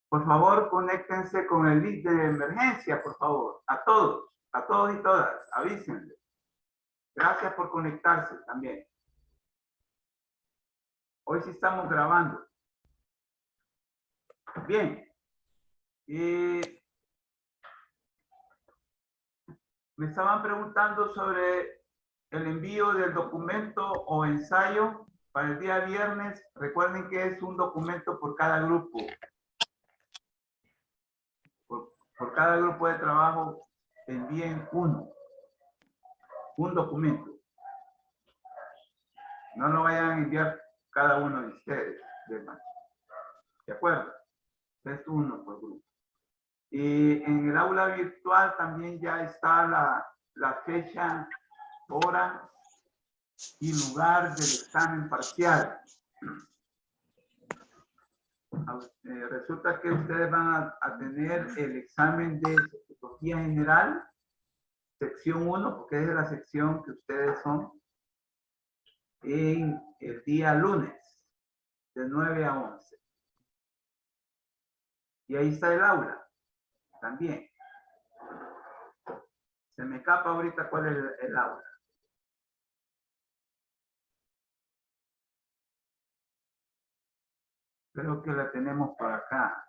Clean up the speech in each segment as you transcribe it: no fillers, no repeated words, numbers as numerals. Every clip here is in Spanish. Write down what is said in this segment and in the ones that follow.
Por favor, conéctense con el link de emergencia, por favor. A todos y todas, avísenle. Gracias por conectarse también. Hoy sí estamos grabando. Bien. Me estaban preguntando sobre el envío del documento o ensayo para el día viernes. Recuerden que es un documento por cada grupo. Por cada grupo de trabajo envíen un documento. No lo vayan a enviar cada uno de ustedes. ¿De acuerdo? Es uno por grupo. Y en el aula virtual también ya está la fecha, hora y lugar del examen parcial. Resulta que ustedes van a tener el examen de sociología general, sección 1, porque es la sección que ustedes son, en el día lunes, de 9 a 11. Y ahí está el aula, también. Se me escapa ahorita cuál es el aula. Creo que la tenemos por acá.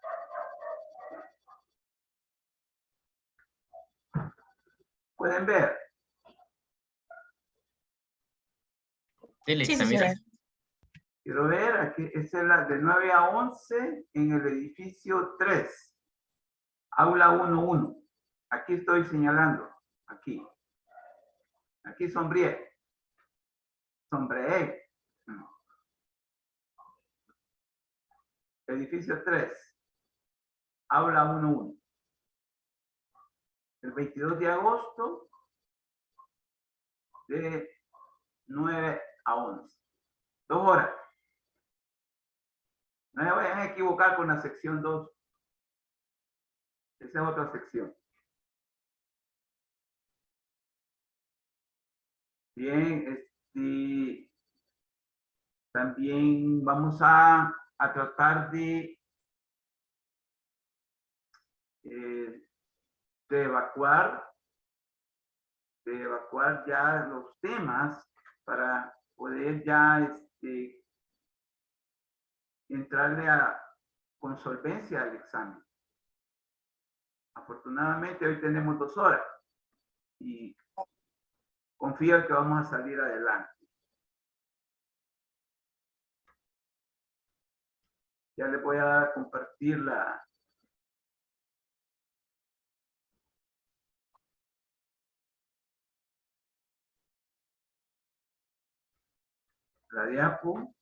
¿Pueden ver? Sí, señor. Quiero ver, aquí es la de 9 a 11 en el edificio 3, aula 1-1. Aquí estoy señalando, aquí. Aquí sombré. Edificio 3, aula 1-1. El 22 de agosto de 9 a 11. 2 horas. No me vayan a equivocar con la sección 2. Esa es otra sección. Bien, también vamos a tratar de evacuar ya los temas para poder ya entrarle con solvencia al examen. Afortunadamente hoy tenemos 2 horas y confío en que vamos a salir adelante. Ya les voy a compartir la diapo.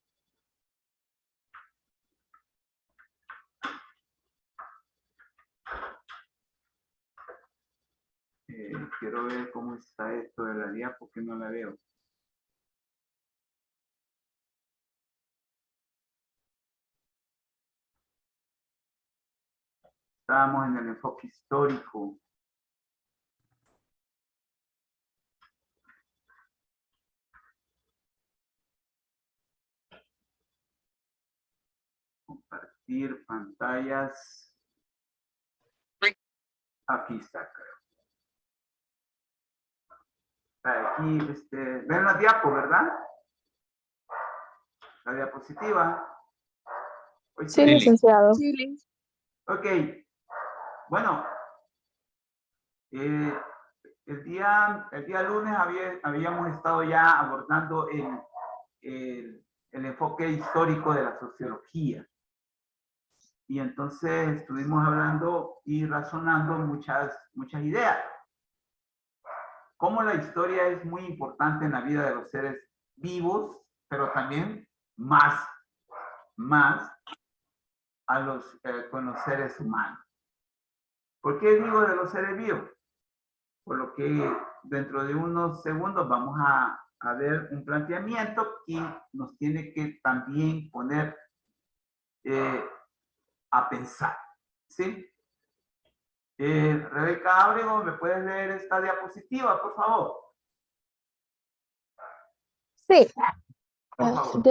Quiero ver cómo está esto de la diapo, que no la veo. Estábamos en el enfoque histórico. Compartir pantallas. Aquí está, creo. Aquí, ven la diapo, ¿verdad? La diapositiva. Hoy Sí, licenciado. Sí. Ok. Bueno, el día lunes habíamos estado ya abordando el enfoque histórico de la sociología. Y entonces estuvimos hablando y razonando muchas ideas. Cómo la historia es muy importante en la vida de los seres vivos, pero también más con los seres humanos. ¿Por qué digo de los seres vivos? Por lo que dentro de unos segundos vamos a ver un planteamiento que nos tiene que también poner a pensar, ¿sí? Rebeca Ábrego, ¿me puedes leer esta diapositiva, por favor? Sí. Por favor.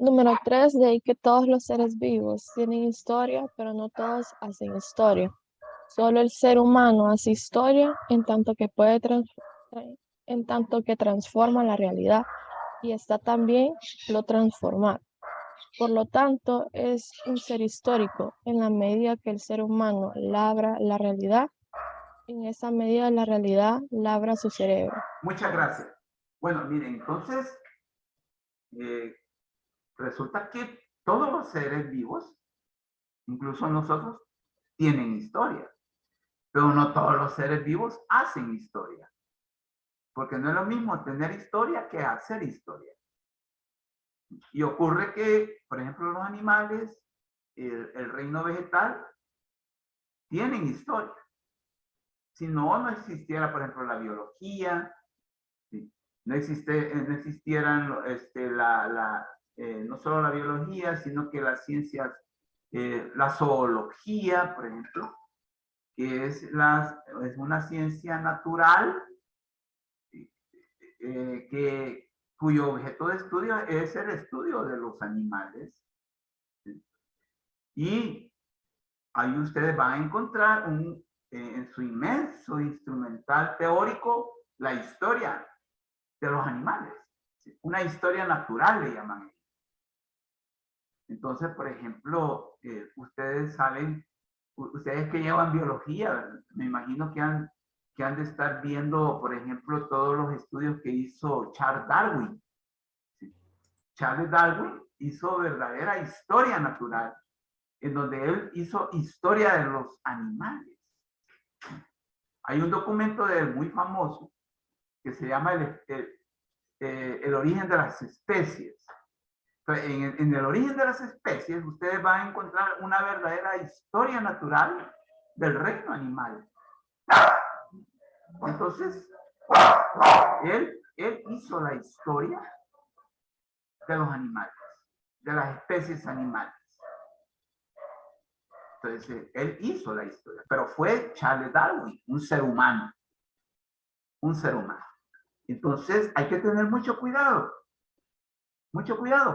Número 3, de ahí que todos los seres vivos tienen historia, pero no todos hacen historia. Solo el ser humano hace historia en tanto que transforma la realidad y está también lo transformar. Por lo tanto, es un ser histórico en la medida que el ser humano labra la realidad. En esa medida la realidad labra su cerebro. Muchas gracias. Bueno, miren, entonces resulta que todos los seres vivos, incluso nosotros, tienen historia. Pero no todos los seres vivos hacen historia. Porque no es lo mismo tener historia que hacer historia. Y ocurre que, por ejemplo, los animales, el reino vegetal, tienen historia. Si no, no existiera, por ejemplo, la biología, ¿sí? No existieran no solo la biología, sino que las ciencias, la zoología, por ejemplo, que es una ciencia natural cuyo objeto de estudio es el estudio de los animales. ¿Sí? Y ahí ustedes van a encontrar en su inmenso instrumental teórico la historia de los animales. ¿Sí? Una historia natural le llaman. Entonces, por ejemplo, ustedes saben, ustedes que llevan biología, me imagino que han de estar viendo, por ejemplo, todos los estudios que hizo Charles Darwin. ¿Sí? Charles Darwin hizo verdadera historia natural, en donde él hizo historia de los animales. Hay un documento de él muy famoso que se llama el origen de las especies. Entonces, en el origen de las especies, ustedes van a encontrar una verdadera historia natural del reino animal. Entonces, él hizo la historia de los animales, de las especies animales. Entonces, él hizo la historia, pero fue Charles Darwin, un ser humano. Un ser humano. Entonces, hay que tener mucho cuidado,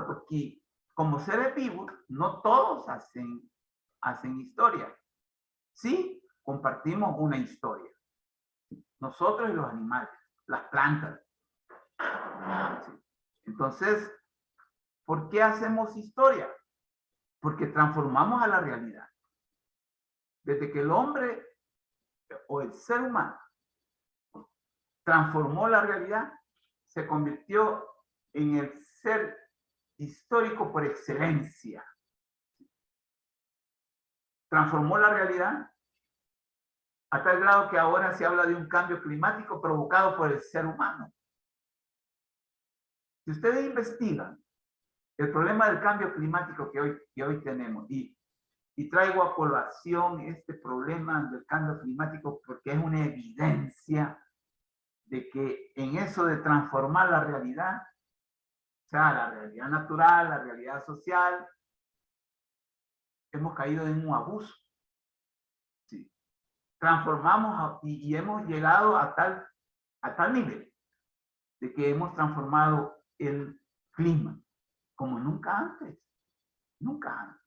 porque como seres vivos, no todos hacen historia. Sí, compartimos una historia. Nosotros y los animales, las plantas. Entonces, ¿por qué hacemos historia? Porque transformamos a la realidad. Desde que el hombre o el ser humano transformó la realidad, se convirtió en el ser histórico por excelencia. Transformó la realidad a tal grado que ahora se habla de un cambio climático provocado por el ser humano. Si ustedes investigan el problema del cambio climático que hoy tenemos, y traigo a colación este problema del cambio climático porque es una evidencia de que en eso de transformar la realidad, o sea, la realidad natural, la realidad social, hemos caído en un abuso. ¿Sí? Transformamos y hemos llegado a tal nivel de que hemos transformado el clima como nunca antes. Nunca antes.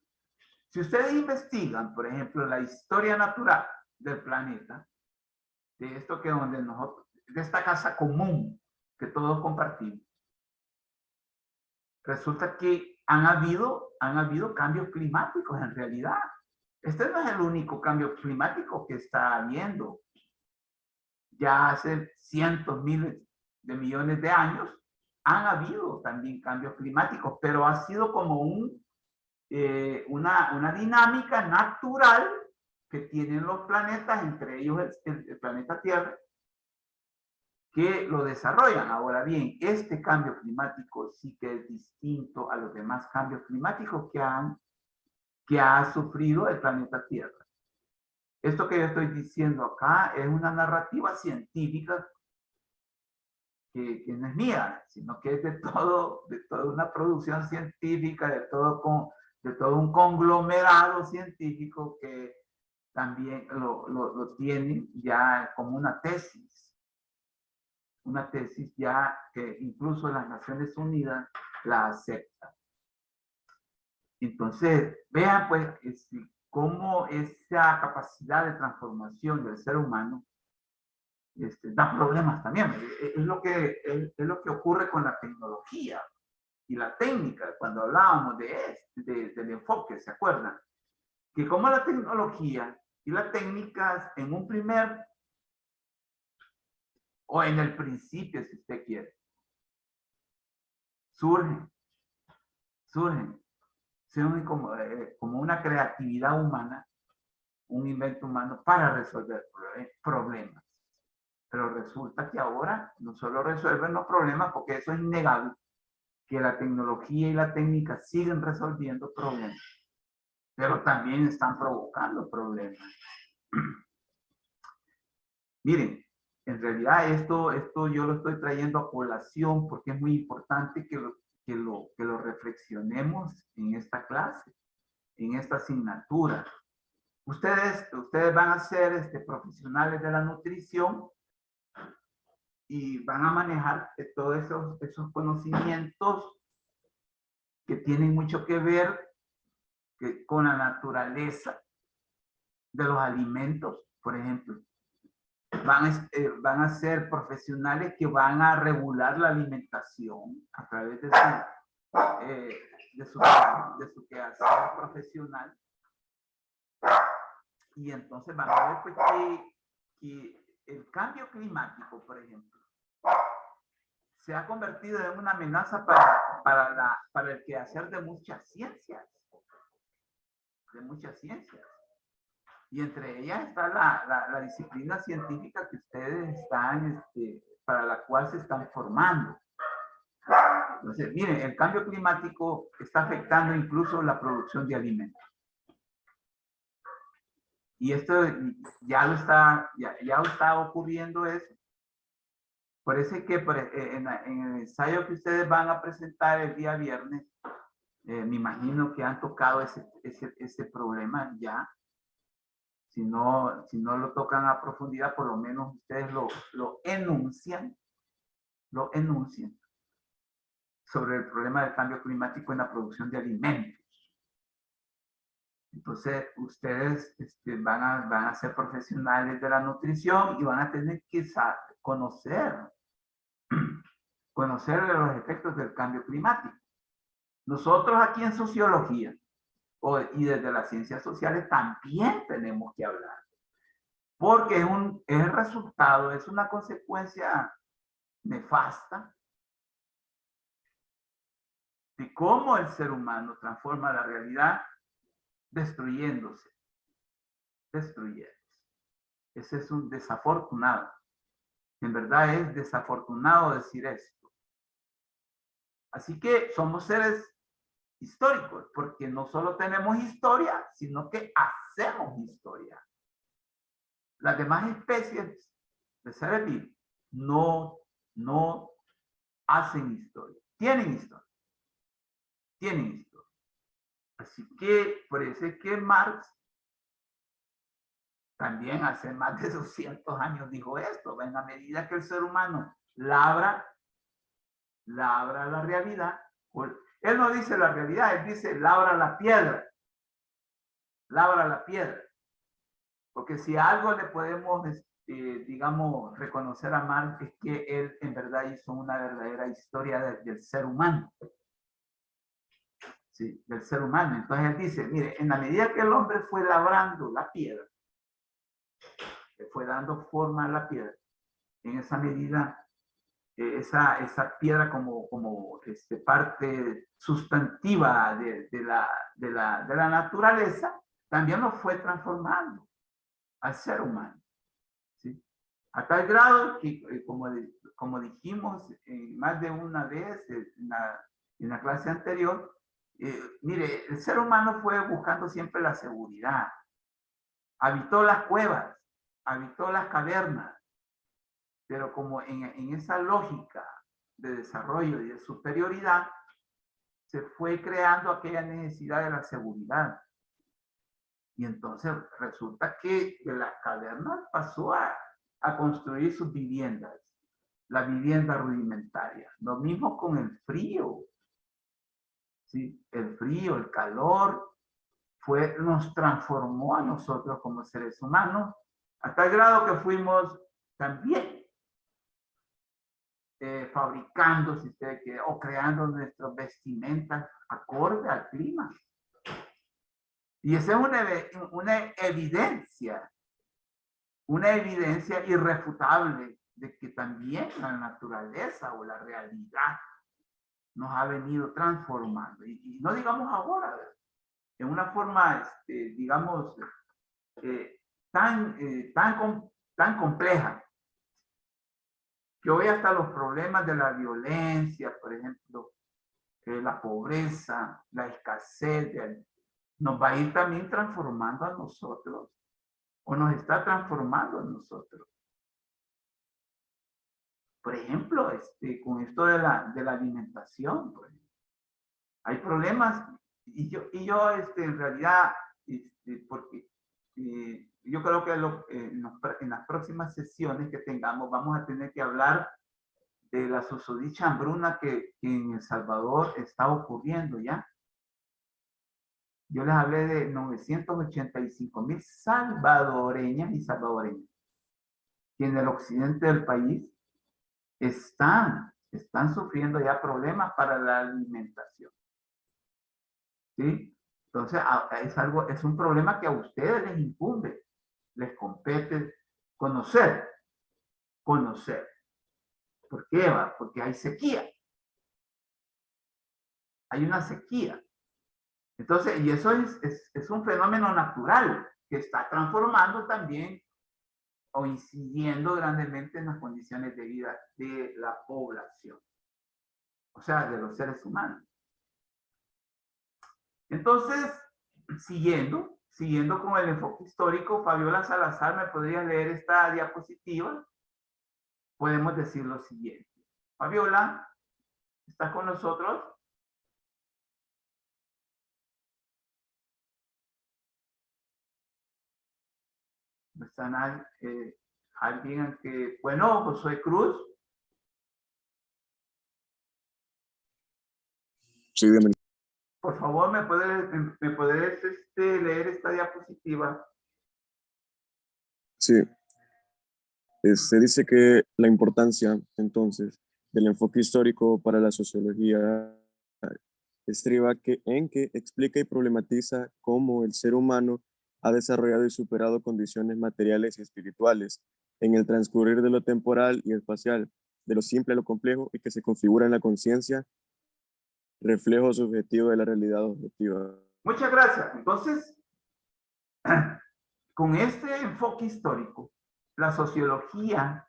Si ustedes investigan, por ejemplo, la historia natural del planeta, de esto que donde nosotros, de esta casa común que todos compartimos, resulta que han habido cambios climáticos en realidad. Este no es el único cambio climático que está habiendo. Ya hace cientos, miles de millones de años han habido también cambios climáticos, pero ha sido como una dinámica natural que tienen los planetas, entre ellos el planeta Tierra, que lo desarrollan. Ahora bien, este cambio climático sí que es distinto a los demás cambios climáticos que ha sufrido el planeta Tierra. Esto que yo estoy diciendo acá es una narrativa científica que no es mía, sino que es de toda una producción científica, de todo un conglomerado científico que también lo tienen ya como una tesis ya que incluso las Naciones Unidas la aceptan. Entonces, vean pues cómo esa capacidad de transformación del ser humano da problemas también. Es lo que ocurre con la tecnología y la técnica. Cuando hablábamos del enfoque, ¿se acuerdan? Que como la tecnología y las técnicas en un primer o en el principio, si usted quiere, surgen como una creatividad humana, un invento humano para resolver problemas. Pero resulta que ahora no solo resuelven los problemas, porque eso es innegable, que la tecnología y la técnica siguen resolviendo problemas, pero también están provocando problemas. Miren, en realidad esto yo lo estoy trayendo a colación porque es muy importante que lo reflexionemos en esta clase, en esta asignatura. Ustedes van a ser profesionales de la nutrición y van a manejar todos esos conocimientos que tienen mucho que ver con la naturaleza de los alimentos, por ejemplo. Van a ser profesionales que van a regular la alimentación a través de su quehacer profesional. Y entonces van a ver pues, que el cambio climático, por ejemplo, se ha convertido en una amenaza para el quehacer de muchas ciencias. Y entre ellas está la disciplina científica que ustedes están, para la cual se están formando. Entonces, miren, el cambio climático está afectando incluso la producción de alimentos. Y esto ya está ocurriendo eso. Por eso es que en el ensayo que ustedes van a presentar el día viernes, me imagino que han tocado ese problema ya. Si no lo tocan a profundidad, por lo menos ustedes lo enuncian sobre el problema del cambio climático en la producción de alimentos. Entonces, ustedes van a ser profesionales de la nutrición y van a tener que conocer los efectos del cambio climático. Nosotros aquí en sociología y desde las ciencias sociales también tenemos que hablar. Porque es el resultado, es una consecuencia nefasta de cómo el ser humano transforma la realidad destruyéndose. Ese es un desafortunado. En verdad es desafortunado decir esto. Así que somos seres históricos, porque no solo tenemos historia, sino que hacemos historia. Las demás especies de seres vivos no hacen historia. Tienen historia. Así que por eso es que Marx también hace más de 200 años dijo esto. En la medida que el ser humano labra la realidad, él no dice la realidad, él dice labra la piedra. Porque si algo le podemos, digamos, reconocer a Marx es que él en verdad hizo una verdadera historia del ser humano. Sí, del ser humano. Entonces él dice, mire, en la medida que el hombre fue labrando la piedra, le fue dando forma a la piedra, en esa medida, esa piedra como parte sustantiva de la naturaleza, también lo fue transformando al ser humano. ¿Sí? A tal grado que, como dijimos más de una vez en la clase anterior, mire, el ser humano fue buscando siempre la seguridad. Habitó las cuevas, habitó las cavernas, pero como en esa lógica de desarrollo y de superioridad, se fue creando aquella necesidad de la seguridad. Y entonces resulta que de las cavernas pasó a construir sus viviendas, la vivienda rudimentaria. Lo mismo con el frío. ¿sí? El frío, el calor, nos transformó a nosotros como seres humanos, a tal grado que fuimos también fabricando, si usted quiere, o creando nuestras vestimentas acorde al clima. Y esa es una evidencia irrefutable de que también la naturaleza o la realidad nos ha venido transformando. Y no digamos ahora, en una forma, digamos, tan compleja, que hoy hasta los problemas de la violencia, por ejemplo, la pobreza, la escasez, nos va a ir también transformando a nosotros, o nos está transformando a nosotros. Por ejemplo, con esto de la alimentación, pues, hay problemas, y yo en realidad, porque yo creo que en las próximas sesiones que tengamos vamos a tener que hablar de la susodicha hambruna que en El Salvador está ocurriendo ya. Yo les hablé de 985,000 salvadoreñas y salvadoreños que en el occidente del país están sufriendo ya problemas para la alimentación. ¿Sí? Entonces, es un problema que a ustedes les incumbe, les compete conocer. ¿Por qué va? Porque hay sequía. Hay una sequía. Entonces, y eso es un fenómeno natural que está transformando también o incidiendo grandemente en las condiciones de vida de la población, o sea, de los seres humanos. Entonces, siguiendo con el enfoque histórico, Fabiola Salazar, ¿me podría leer esta diapositiva? Podemos decir lo siguiente. Fabiola, ¿estás con nosotros? ¿No está alguien que, bueno, Josué Cruz? Sí, dígame. Por favor, ¿me puedes leer esta diapositiva? Sí. Se dice que la importancia, entonces, del enfoque histórico para la sociología estriba en que explica y problematiza cómo el ser humano ha desarrollado y superado condiciones materiales y espirituales en el transcurrir de lo temporal y espacial, de lo simple a lo complejo, y que se configura en la conciencia, reflejo subjetivo de la realidad objetiva. Muchas gracias. Entonces, con este enfoque histórico, la sociología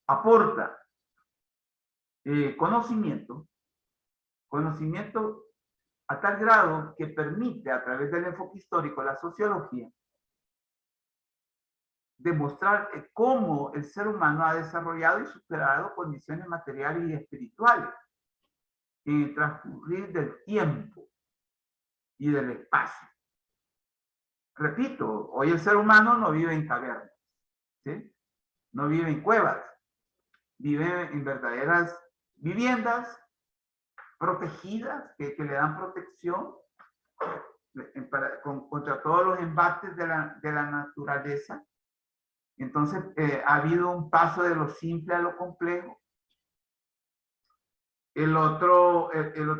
aporta conocimiento a tal grado que permite a través del enfoque histórico, la sociología, demostrar cómo el ser humano ha desarrollado y superado condiciones materiales y espirituales en el transcurrir del tiempo y del espacio. Repito, hoy el ser humano no vive en cavernas, ¿sí? No vive en cuevas, vive en verdaderas viviendas protegidas que le dan protección contra todos los embates de la naturaleza. Entonces, ha habido un paso de lo simple a lo complejo. El otro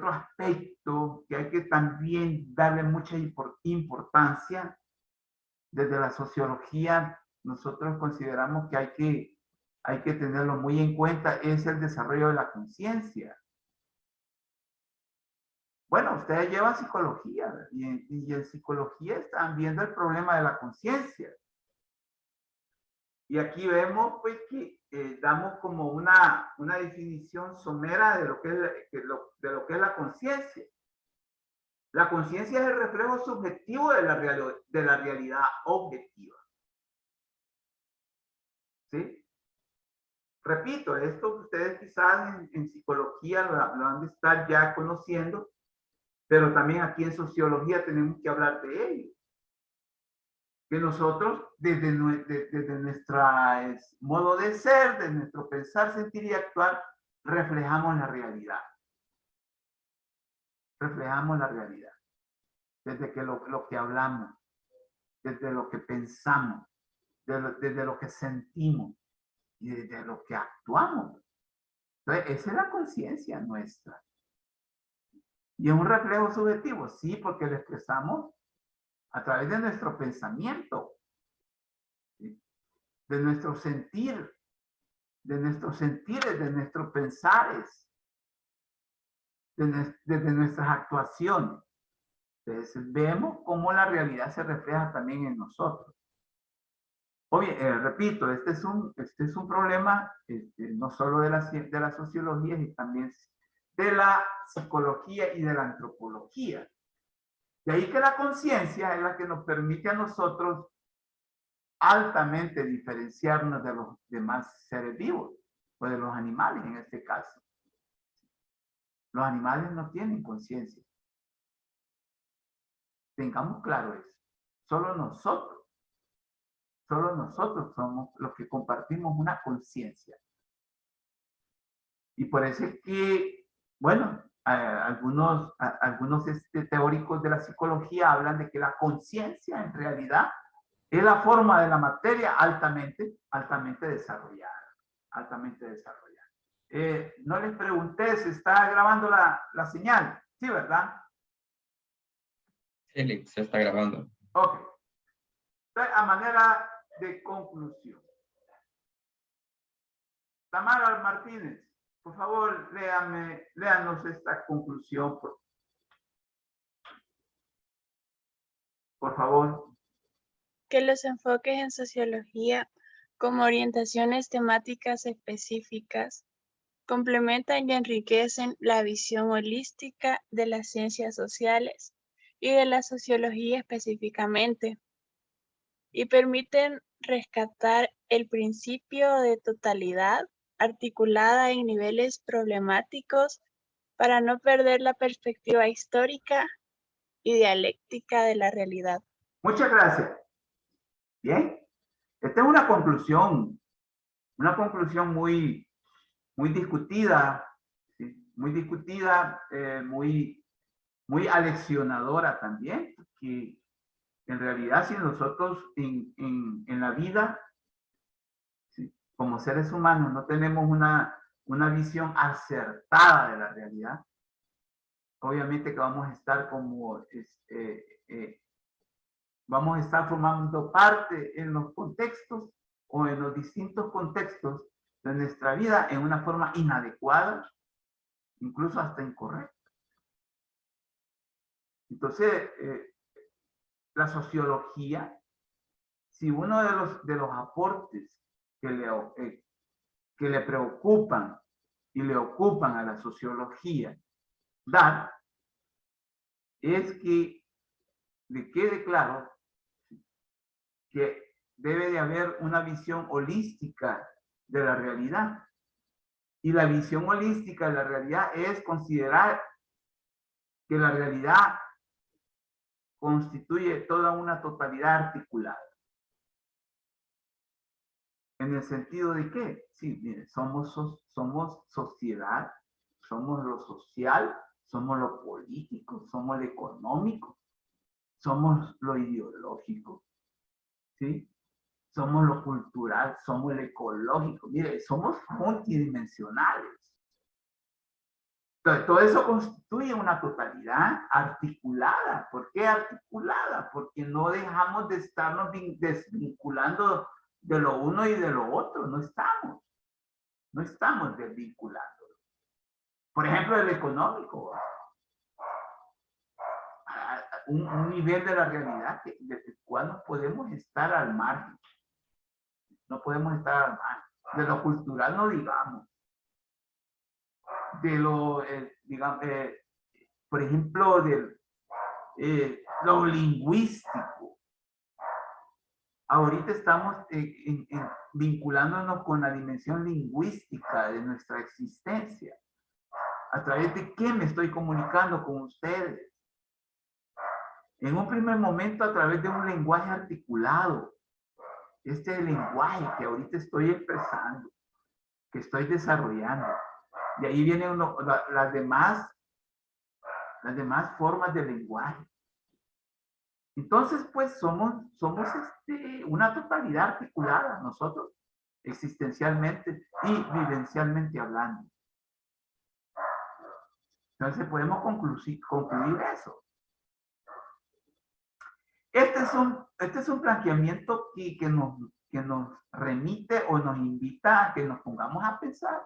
aspecto que hay que también darle mucha importancia desde la sociología, nosotros consideramos que hay que tenerlo muy en cuenta, es el desarrollo de la conciencia. Bueno, ustedes llevan psicología y en psicología están viendo el problema de la conciencia. Y aquí vemos pues que damos como una definición somera de lo que es la conciencia. La conciencia es el reflejo subjetivo de la realidad objetiva. ¿Sí? Repito, esto que ustedes quizás en psicología lo han de estar ya conociendo, pero también aquí en sociología tenemos que hablar de ello. Que nosotros, desde nuestro modo de ser, de nuestro pensar, sentir y actuar, reflejamos la realidad. reflejamos la realidad. Desde que lo que hablamos, desde lo que pensamos, desde lo que sentimos y desde lo que actuamos. Entonces, esa es la conciencia nuestra. Y es un reflejo subjetivo, sí, porque lo expresamos a través de nuestro pensamiento, ¿sí? De nuestro sentir, de nuestros sentires, de nuestros pensares, desde nuestras actuaciones. Entonces, vemos cómo la realidad se refleja también en nosotros. Repito, este es un problema no solo de la sociología, sino también de la psicología y de la antropología. De ahí que la conciencia es la que nos permite a nosotros altamente diferenciarnos de los demás seres vivos, o de los animales en este caso. Los animales no tienen conciencia. Tengamos claro eso. Solo nosotros somos los que compartimos una conciencia. Y por eso es que, bueno, algunos teóricos de la psicología hablan de que la conciencia en realidad es la forma de la materia altamente desarrollada. Altamente desarrollada. No les pregunté si está grabando la señal. Sí, ¿verdad? Sí, se está grabando. Ok. Entonces, a manera de conclusión. Tamara Martínez, por favor, léanos esta conclusión, por favor. Que los enfoques en sociología como orientaciones temáticas específicas complementan y enriquecen la visión holística de las ciencias sociales y de la sociología específicamente, y permiten rescatar el principio de totalidad articulada en niveles problemáticos para no perder la perspectiva histórica y dialéctica de la realidad. Muchas gracias. Bien. Esta es una conclusión muy discutida, ¿sí? Muy discutida, muy aleccionadora también, que en realidad si nosotros en la vida, ¿sí? Como seres humanos no tenemos una visión acertada de la realidad, obviamente que vamos a estar vamos a estar formando parte en los contextos o en los distintos contextos de nuestra vida en una forma inadecuada, incluso hasta incorrecta. Entonces, la sociología, si uno de los aportes que le preocupan y le ocupan a la sociología dar, es que le quede claro que debe de haber una visión holística de la realidad. Y la visión holística de la realidad es considerar que la realidad constituye toda una totalidad articulada. ¿En el sentido de qué? Sí, mire, somos sociedad, somos lo social, somos lo político, somos lo económico, somos lo ideológico, ¿sí? Somos lo cultural, somos lo ecológico. Mire, somos multidimensionales. Entonces, todo eso constituye una totalidad articulada. ¿Por qué articulada? Porque no dejamos de estarnos desvinculando de lo uno y de lo otro. No estamos desvinculando. Por ejemplo, el económico. Un nivel de la realidad del cual no podemos estar al margen. No podemos estar al margen. De lo cultural no digamos. De lo, digamos, por ejemplo, de lo lingüístico. Ahorita estamos vinculándonos con la dimensión lingüística de nuestra existencia. ¿A través de qué me estoy comunicando con ustedes? En un primer momento a través de un lenguaje articulado. Este lenguaje que ahorita estoy expresando, que estoy desarrollando. De ahí vienen las demás las demás formas de lenguaje. Entonces, pues somos una totalidad articulada nosotros, existencialmente y vivencialmente hablando. Entonces podemos concluir eso. Este es un planteamiento que nos remite o nos invita a que nos pongamos a pensar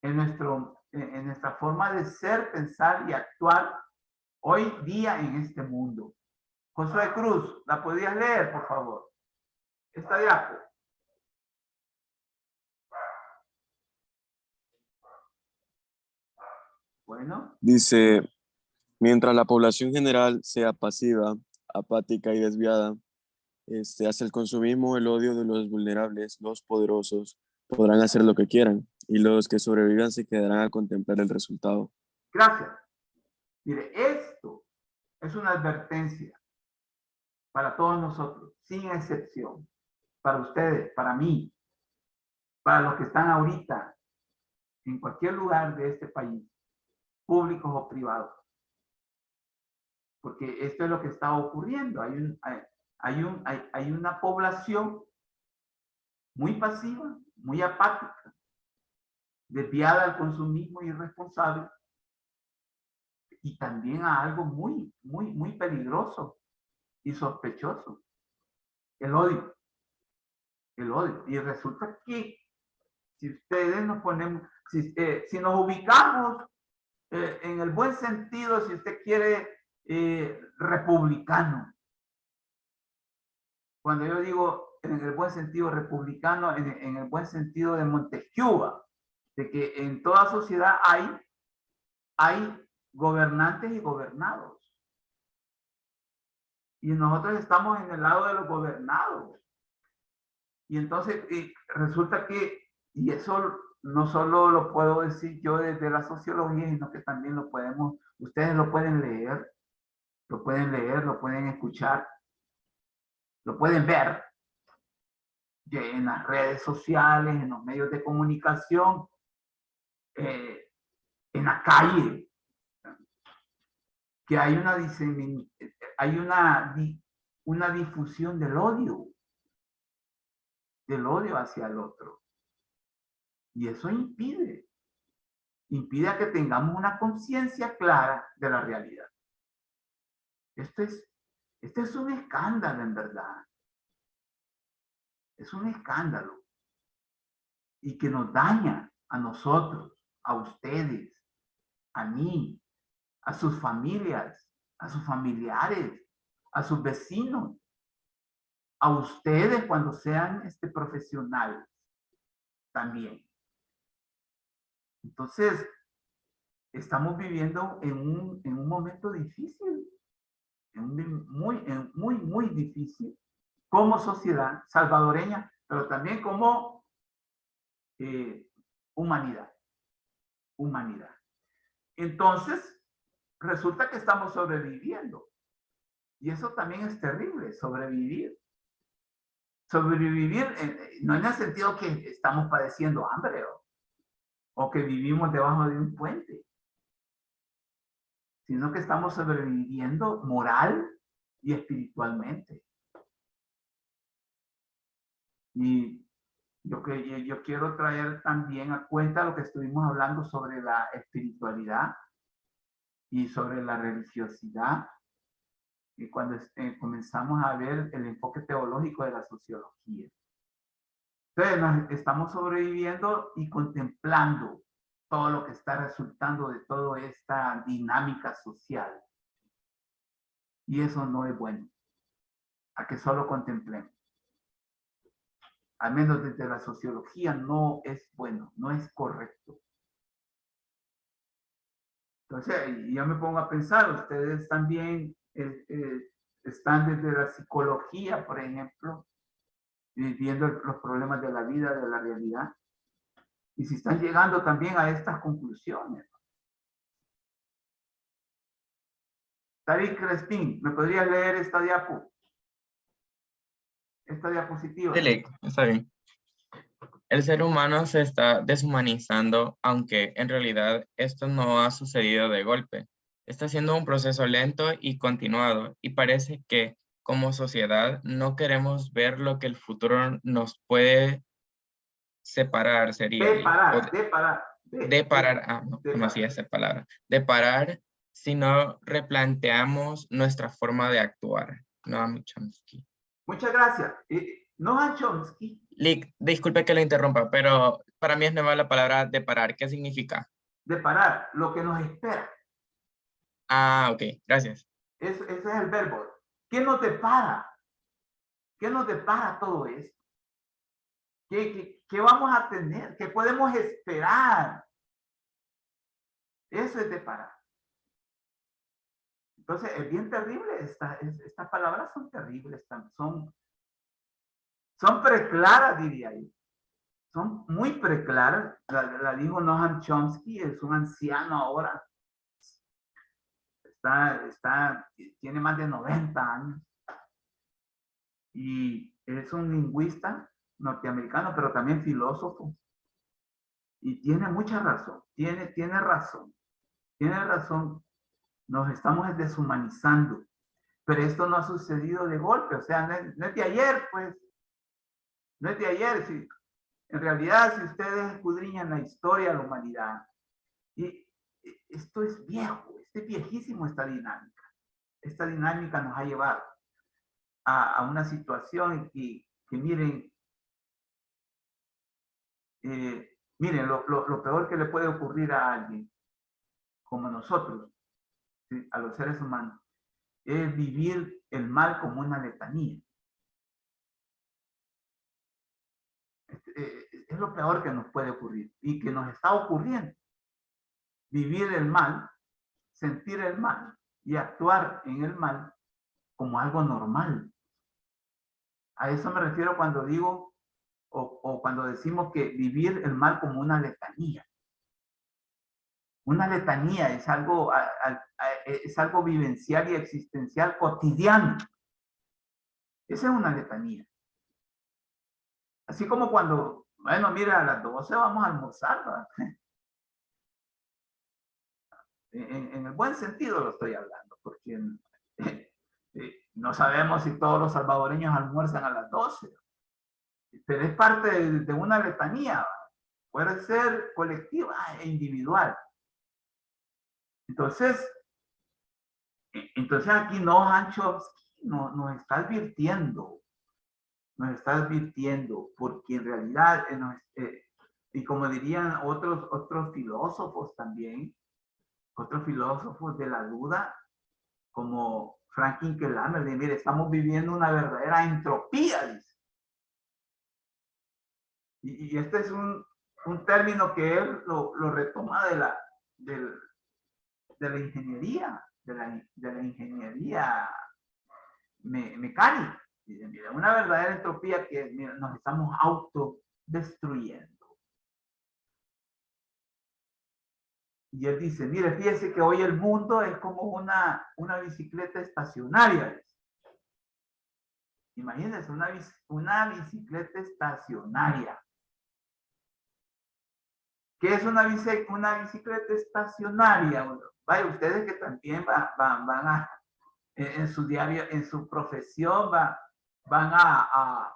en nuestra forma de ser, pensar y actuar hoy día en este mundo. Josué Cruz, ¿la podías leer, por favor? Esta diapo. Bueno. Dice, mientras la población general sea pasiva, apática y desviada, hacia el consumismo, el odio de los vulnerables, los poderosos, podrán hacer lo que quieran y los que sobrevivan se quedarán a contemplar el resultado. Gracias. Mire, esto es una advertencia para todos nosotros, sin excepción, para ustedes, para mí, para los que están ahorita en cualquier lugar de este país, públicos o privados. Porque esto es lo que está ocurriendo. Hay una población muy pasiva, muy apática, desviada al consumismo irresponsable y también a algo muy peligroso y sospechoso, el odio. El odio. Y resulta que si ustedes nos ponemos, si nos ubicamos en el buen sentido, si usted quiere, republicano. Cuando yo digo en el buen sentido republicano, en el buen sentido de Montesquieu, de que en toda sociedad hay gobernantes y gobernados. Y nosotros estamos en el lado de los gobernados. Y entonces resulta que, y eso no solo lo puedo decir yo desde la sociología, sino que también ustedes lo pueden leer, lo pueden escuchar, lo pueden ver en las redes sociales, en los medios de comunicación, en la calle, que hay una difusión del odio hacia el otro. Y eso impide a que tengamos una conciencia clara de la realidad. Este es un escándalo, en verdad. Es un escándalo. Y que nos daña a nosotros, a ustedes, a mí, a sus familias, a sus familiares, a sus vecinos, a ustedes cuando sean profesionales también. Entonces, estamos viviendo en un momento difícil, muy difícil, como sociedad salvadoreña, pero también como humanidad. Entonces, resulta que estamos sobreviviendo. Y eso también es terrible, sobrevivir. Sobrevivir no en el sentido que estamos padeciendo hambre o que vivimos debajo de un puente, sino que estamos sobreviviendo moral y espiritualmente. Y yo quiero traer también a cuenta lo que estuvimos hablando sobre la espiritualidad y sobre la religiosidad, y cuando comenzamos a ver el enfoque teológico de la sociología. Entonces, estamos sobreviviendo y contemplando todo lo que está resultando de toda esta dinámica social. Y eso no es bueno, a que solo contemplemos. Al menos desde la sociología no es bueno, no es correcto. Entonces, yo me pongo a pensar, ustedes también están desde la psicología, por ejemplo, viendo los problemas de la vida, de la realidad. Y si están llegando también a estas conclusiones. Tariq Crespín, ¿me podrías leer esta diapositiva? Dele, está bien. El ser humano se está deshumanizando, aunque en realidad esto no ha sucedido de golpe, Está siendo un proceso lento y continuado, y parece que como sociedad no queremos ver lo que el futuro nos puede separar, sería, deparar, no conocía esa palabra, deparar si no replanteamos nuestra forma de actuar. Noam Chomsky. Muchas gracias. Noam Chomsky. Disculpe que lo interrumpa, pero para mí es nueva la palabra deparar. ¿Qué significa? Deparar, lo que nos espera. Ah, ok, gracias. Ese es el verbo. ¿Qué nos depara? ¿Qué nos depara todo esto? ¿Qué vamos a tener? ¿Qué podemos esperar? Eso es deparar. Entonces, es bien terrible. Estas palabras son terribles. Son preclaras, diría yo. Son muy preclaras. La dijo Noam Chomsky, es un anciano ahora. Tiene más de 90 años. Y es un lingüista norteamericano, pero también filósofo. Y tiene mucha razón. Tiene razón. Tiene razón. Nos estamos deshumanizando. Pero esto no ha sucedido de golpe. O sea, no es de ayer, pues. No es de ayer. Sí. En realidad, si ustedes escudriñan la historia de la humanidad, y esto es viejo, es viejísimo esta dinámica. Esta dinámica nos ha llevado a una situación que miren, miren, lo peor que le puede ocurrir a alguien como nosotros, ¿sí? A los seres humanos, es vivir el mal como una letanía. Es lo peor que nos puede ocurrir y que nos está ocurriendo. Vivir el mal, sentir el mal y actuar en el mal como algo normal. A eso me refiero cuando digo o cuando decimos que vivir el mal como una letanía. Una letanía es algo vivencial y existencial cotidiano. Esa es una letanía. Así como cuando, bueno, mira, a las 12 vamos a almorzar, ¿verdad? En el buen sentido lo estoy hablando, porque no sabemos si todos los salvadoreños almuerzan a las 12, pero es parte de una letanía, ¿verdad? Puede ser colectiva e individual. Entonces aquí Noam Chomsky nos está advirtiendo, porque en realidad, y como dirían otros filósofos también, otros filósofos de la duda, como Franklin Kellammer, de mire, estamos viviendo una verdadera entropía, dice. Y este es un término que él lo retoma de la ingeniería, de la ingeniería mecánica. Dice, mira, una verdadera entropía que mira, nos estamos autodestruyendo. Y él dice, mire, fíjese que hoy el mundo es como una bicicleta estacionaria. Imagínense, una bicicleta estacionaria. ¿Qué es una bicicleta estacionaria? Vaya, ustedes que también van a, en su diario, en su profesión, van a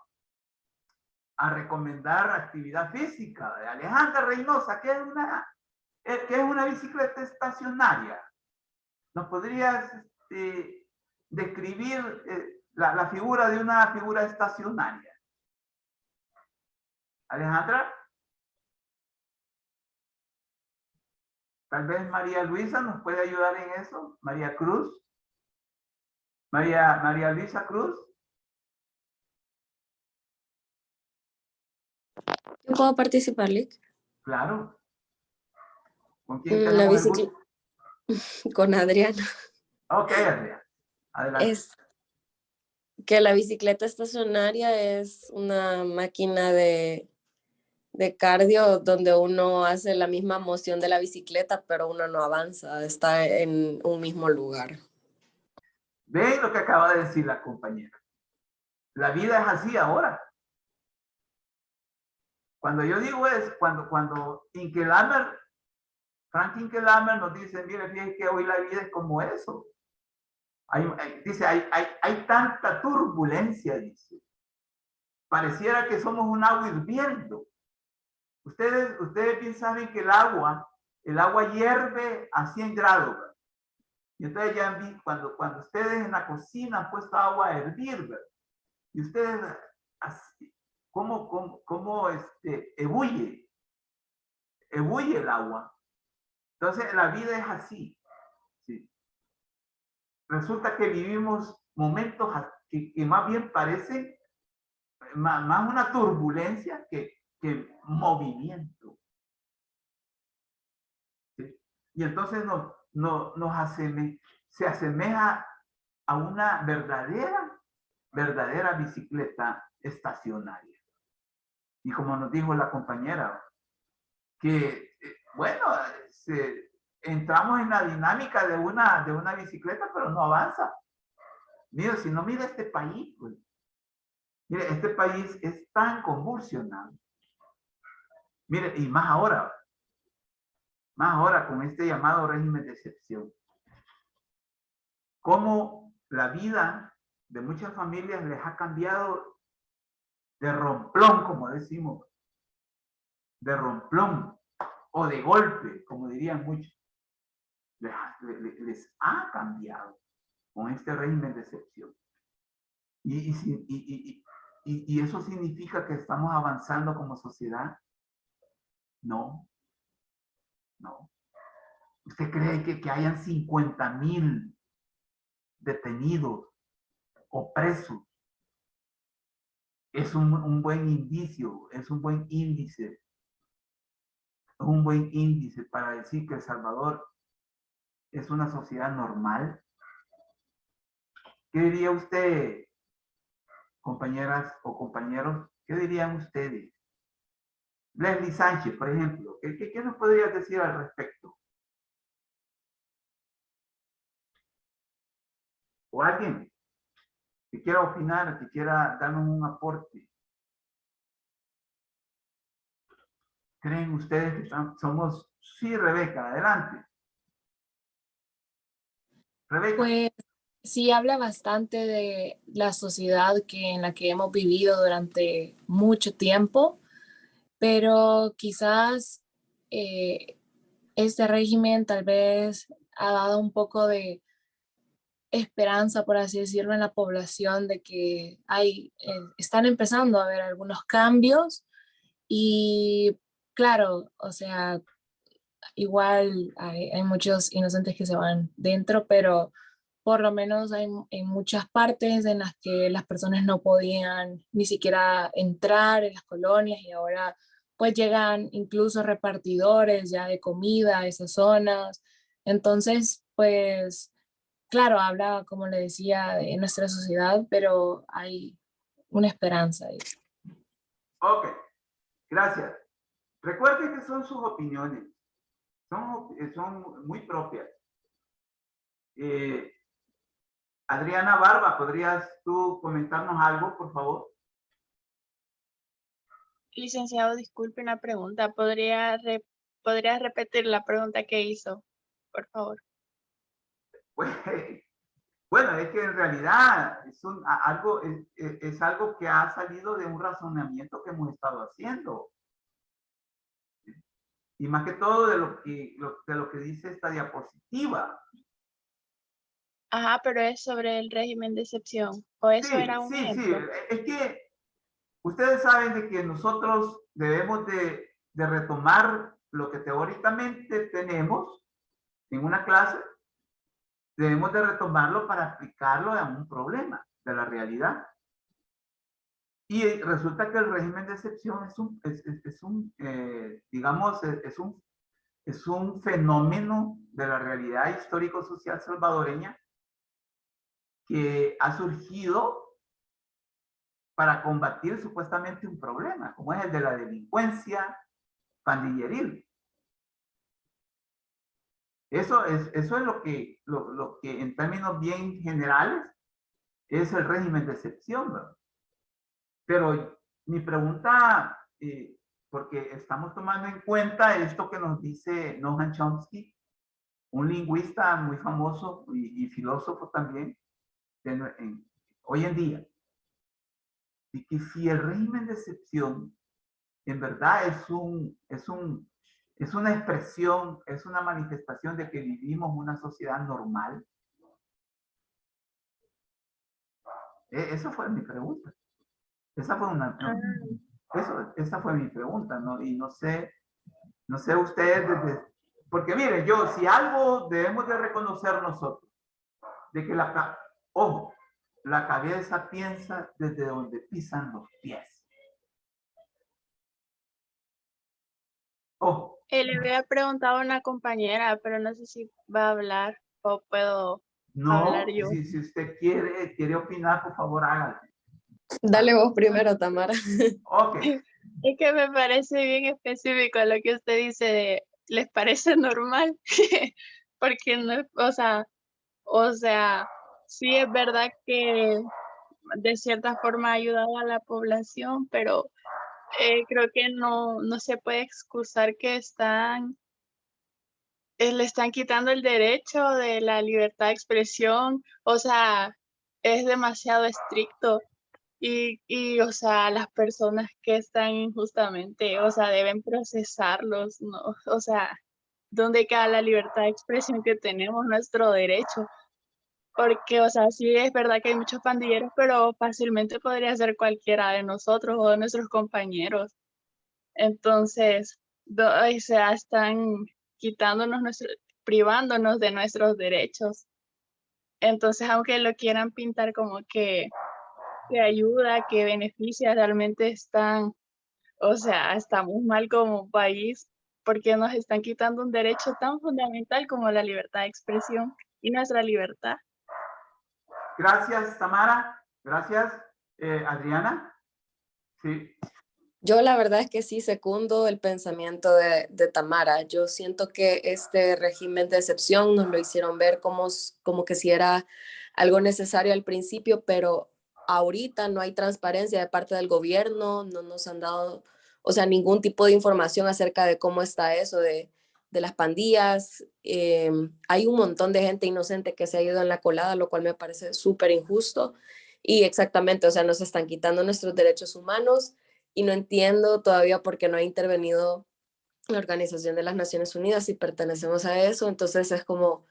recomendar actividad física. Alejandra Reynosa, ¿qué es una bicicleta estacionaria? ¿Nos podrías describir la figura de una figura estacionaria? Alejandra. Tal vez María Luisa nos puede ayudar en eso. María Cruz. María Luisa Cruz. ¿Yo puedo participar, Lick? Claro. ¿Con quién La tenemos el bicicleta. gusto? Con Adriana. Ok, Adriana. Adelante. Es que la bicicleta estacionaria es una máquina de cardio donde uno hace la misma moción de la bicicleta, pero uno no avanza, está en un mismo lugar. ¿Ven lo que acaba de decir la compañera? La vida es así ahora. Cuando yo digo es, cuando Kellammer Franklin Kellammer nos dice, mire, fíjense que hoy la vida es como eso. Dice, hay tanta turbulencia, dice. Pareciera que somos un agua hirviendo. Ustedes bien saben que el agua hierve a 100 grados. ¿Verdad? Y entonces ya vi, cuando ustedes en la cocina han puesto agua a hervir, ¿verdad? Y ustedes, ¿cómo ebulle el agua? Entonces la vida es así. ¿Sí? Resulta que vivimos momentos que más bien parecen más una turbulencia que movimiento. ¿Sí? Y entonces se asemeja a una verdadera bicicleta estacionaria. Y como nos dijo la compañera, que bueno, entramos en la dinámica de una bicicleta, pero no avanza. Mira, si no mira este país, pues. Mire, este país es tan convulsionado. Mire, y más ahora con este llamado régimen de excepción. Cómo la vida de muchas familias les ha cambiado de romplón, como decimos, de romplón, o de golpe, como dirían muchos. Les ha cambiado con este régimen de excepción. ¿Y eso significa que estamos avanzando como sociedad? No. ¿Usted cree que hayan 50,000 detenidos o presos? Es un buen indicio, es un buen índice. Es un buen índice para decir que El Salvador es una sociedad normal. ¿Qué diría usted, compañeras o compañeros? ¿Qué dirían ustedes? Leslie Sánchez, por ejemplo, ¿qué nos podrías decir al respecto? ¿O alguien que quiera opinar, que quiera darnos un aporte? ¿Creen ustedes que somos? Sí, Rebeca, adelante. Rebeca. Pues sí habla bastante de la sociedad en la que hemos vivido durante mucho tiempo, pero quizás este régimen tal vez ha dado un poco de esperanza, por así decirlo, en la población de que están empezando a haber algunos cambios y claro, o sea, igual hay muchos inocentes que se van dentro, pero por lo menos hay muchas partes en las que las personas no podían ni siquiera entrar en las colonias y ahora pues llegan incluso repartidores ya de comida a esas zonas. Entonces, pues claro, habla, como le decía, de nuestra sociedad, pero hay una esperanza ahí. Ok, gracias. Recuerden que son sus opiniones. Son muy propias. Adriana Barba, ¿podrías tú comentarnos algo, por favor? Licenciado, disculpe una pregunta. ¿Podría repetir la pregunta que hizo, por favor? Bueno, es que en realidad es algo que ha salido de un razonamiento que hemos estado haciendo. Y más que todo de lo que dice esta diapositiva. Ajá, pero es sobre el régimen de excepción. ¿O eso era un ejemplo? Sí. Es que ustedes saben de que nosotros debemos de retomar lo que teóricamente tenemos en una clase. Debemos de retomarlo para aplicarlo a un problema de la realidad. Y resulta que el régimen de excepción es un fenómeno de la realidad histórico-social salvadoreña que ha surgido para combatir supuestamente un problema, como es el de la delincuencia pandilleril. Eso es lo que en términos bien generales es el régimen de excepción, ¿verdad? Pero mi pregunta porque estamos tomando en cuenta esto que nos dice Noam Chomsky, un lingüista muy famoso y filósofo también hoy en día, y que si el régimen de excepción en verdad es una expresión, es una manifestación de que vivimos una sociedad normal. Esa fue mi pregunta. Esa fue esa fue mi pregunta, ¿no? Y no sé ustedes, porque miren, si algo debemos de reconocer nosotros, de que ojo, la cabeza piensa desde donde pisan los pies. Ojo. Le había preguntado a una compañera, pero no sé si va a hablar o puedo hablar yo. Si usted quiere opinar, por favor, hágalo. Dale vos primero, Tamara. Ok. Es que me parece bien específico lo que usted dice de, ¿les parece normal? Porque no, o sea, sí es verdad que de cierta forma ha ayudado a la población, pero creo que no se puede excusar que le están quitando el derecho de la libertad de expresión, o sea, es demasiado estricto. Y, o sea, las personas que están injustamente, o sea, deben procesarlos, ¿no? O sea, ¿dónde queda la libertad de expresión que tenemos, nuestro derecho? Porque, o sea, sí es verdad que hay muchos pandilleros, pero fácilmente podría ser cualquiera de nosotros o de nuestros compañeros. Entonces, o sea, están privándonos de nuestros derechos. Entonces, aunque lo quieran pintar como que ayuda, que beneficia, realmente o sea, estamos mal como país porque nos están quitando un derecho tan fundamental como la libertad de expresión y nuestra libertad. Gracias, Tamara. Gracias, Adriana. Sí. Yo la verdad es que sí secundo el pensamiento de Tamara. Yo siento que este régimen de excepción nos lo hicieron ver como que si era algo necesario al principio, pero ahorita no hay transparencia de parte del gobierno, no nos han dado, o sea, ningún tipo de información acerca de cómo está eso de las pandillas. Hay un montón de gente inocente que se ha ido en la colada, lo cual me parece súper injusto. Y exactamente, o sea, nos están quitando nuestros derechos humanos y no entiendo todavía por qué no ha intervenido la Organización de las Naciones Unidas si pertenecemos a eso. Entonces es como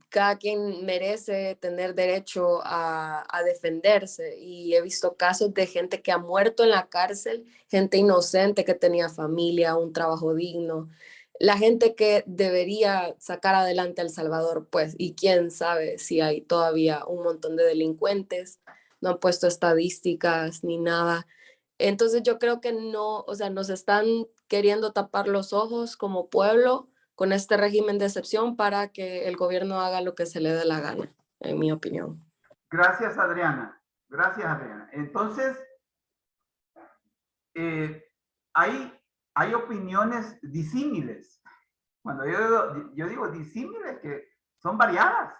cada quien merece tener derecho a defenderse, y he visto casos de gente que ha muerto en la cárcel, gente inocente que tenía familia, un trabajo digno, la gente que debería sacar adelante a El Salvador, pues, y quién sabe si hay todavía un montón de delincuentes, no han puesto estadísticas ni nada. Entonces yo creo que no, o sea, nos están queriendo tapar los ojos como pueblo con este régimen de excepción para que el gobierno haga lo que se le dé la gana, en mi opinión. Gracias, Adriana. Gracias, Adriana. Entonces, hay opiniones disímiles. Cuando yo digo disímiles, que son variadas.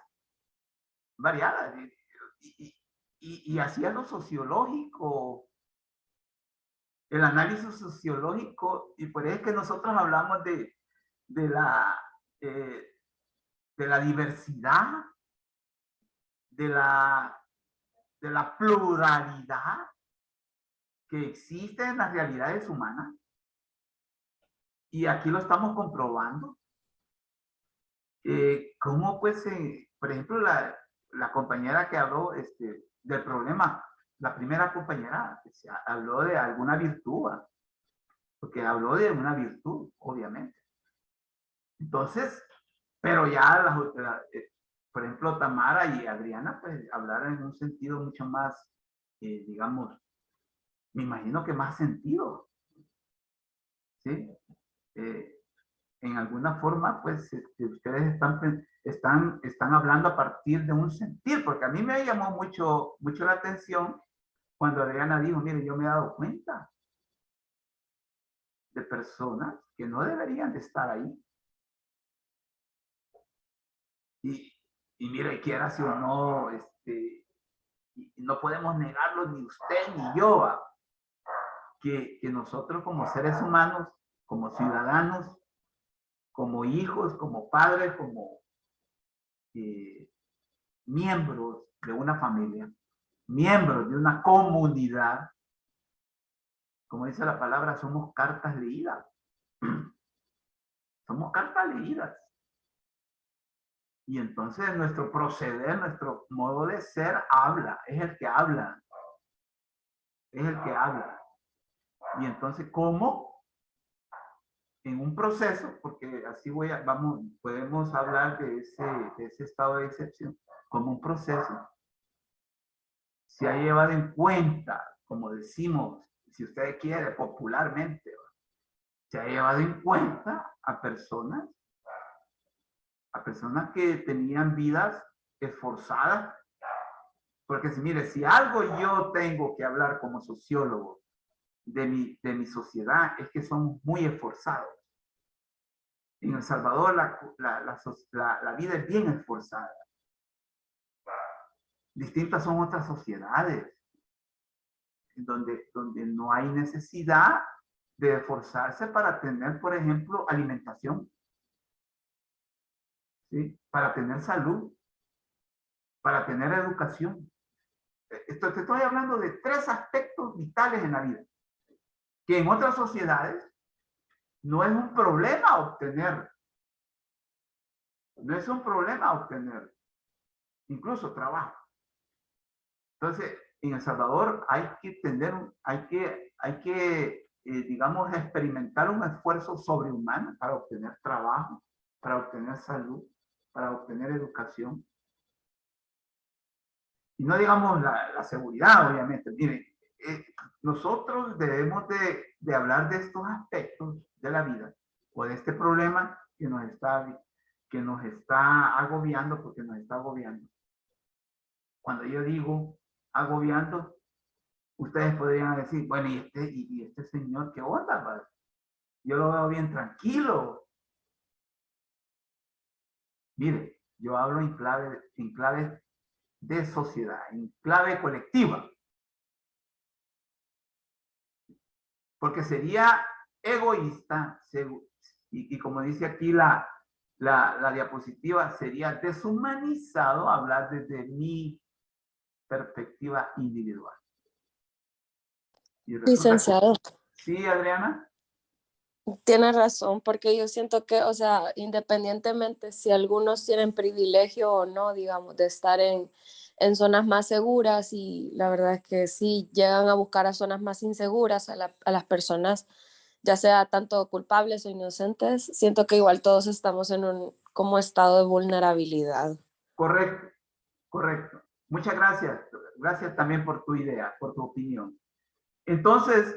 Y así es lo sociológico, el análisis sociológico, y por eso es que nosotros hablamos de la diversidad, de la pluralidad que existe en las realidades humanas. Y aquí lo estamos comprobando. ¿Cómo pues, por ejemplo, la compañera que habló del problema, la primera compañera habló de alguna virtud, porque habló de una virtud, obviamente. Entonces, pero ya por ejemplo, Tamara y Adriana, pues hablaron en un sentido mucho más, digamos, me imagino que más sentido, ¿sí? En alguna forma, pues, ustedes están hablando a partir de un sentir, porque a mí me llamó mucho la atención cuando Adriana dijo, mire, yo me he dado cuenta de personas que no deberían de estar ahí. Y mire, quiera si o no, no podemos negarlo ni usted ni yo. que nosotros como seres humanos, como ciudadanos, como hijos, como padres, como miembros de una familia, miembros de una comunidad, como dice la palabra, somos cartas leídas. Somos cartas leídas. Y entonces nuestro proceder, nuestro modo de ser habla, es el que habla. Es el que habla. Y entonces, ¿cómo? En un proceso, porque así podemos hablar de ese estado de excepción, como un proceso, se ha llevado en cuenta, como decimos, si usted quiere, popularmente, se ha llevado en cuenta a personas que tenían vidas esforzadas, porque mire, si algo yo tengo que hablar como sociólogo de mi sociedad, es que son muy esforzados. En El Salvador la vida es bien esforzada. Distintas son otras sociedades, donde no hay necesidad de esforzarse para tener, por ejemplo, alimentación, ¿sí? Para tener salud, para tener educación. Te estoy hablando de 3 aspectos vitales en la vida, que en otras sociedades no es un problema obtener. No es un problema obtener, incluso trabajo. Entonces, en El Salvador hay que digamos, experimentar un esfuerzo sobrehumano para obtener trabajo, para obtener salud, para obtener educación. Y no digamos la seguridad, obviamente. Miren, nosotros debemos de hablar de estos aspectos de la vida o de este problema que nos está agobiando, porque nos está agobiando. Cuando yo digo agobiando, ustedes podrían decir, bueno, ¿y este señor qué onda, padre? Yo lo veo bien tranquilo. Mire, yo hablo en clave de sociedad, en clave colectiva. Porque sería egoísta, y como dice aquí la diapositiva, sería deshumanizado hablar desde mi perspectiva individual. Licenciado, Sí, Adriana. tiene razón, porque yo siento que, o sea, independientemente si algunos tienen privilegio o no, digamos, de estar en zonas más seguras, y la verdad es que sí llegan a buscar a zonas más inseguras a las personas, ya sea tanto culpables o inocentes, siento que igual todos estamos en un como estado de vulnerabilidad. Correcto, correcto. Muchas gracias. Gracias también por tu idea, por tu opinión. Entonces,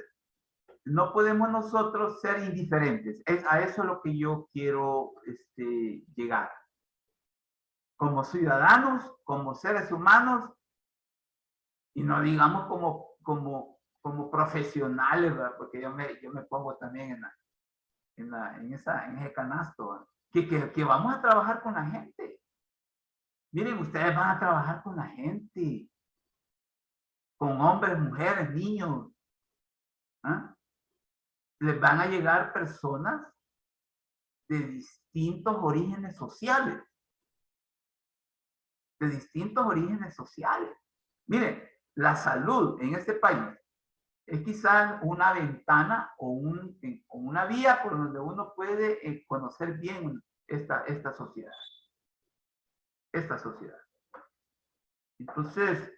no podemos nosotros ser indiferentes. Es a eso lo que yo quiero llegar. Como ciudadanos, como seres humanos, y no digamos como profesionales, ¿verdad? Porque yo me pongo también en ese canasto, ¿verdad? Que vamos a trabajar con la gente. Miren, ustedes van a trabajar con la gente, con hombres, mujeres, niños. ¿Ah? Les van a llegar personas de distintos orígenes sociales. De distintos orígenes sociales. Miren, la salud en este país es quizás una ventana o una vía por donde uno puede conocer bien esta sociedad. Esta sociedad. Entonces,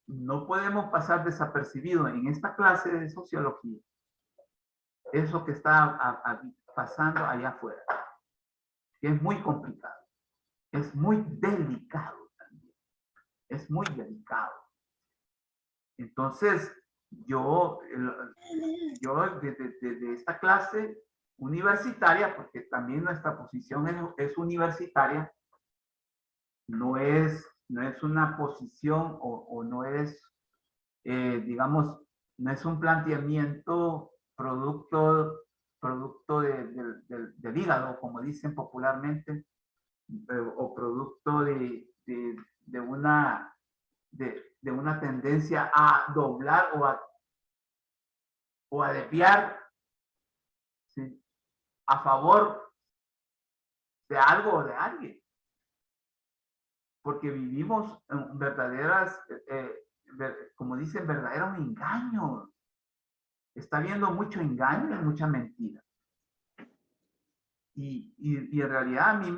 no podemos pasar desapercibido en esta clase de sociología eso que está pasando allá afuera, que es muy complicado, es muy delicado también, es muy delicado. Entonces, yo desde esta clase universitaria, porque también nuestra posición es universitaria, no es una posición o no es, digamos, no es un planteamiento producto del hígado, como dicen popularmente, o producto de una tendencia a doblar o a desviar, ¿sí?, a favor de algo o de alguien. Porque vivimos en verdaderas, como dicen, verdaderos engaños. Está habiendo mucho engaño y mucha mentira. Y en realidad a mí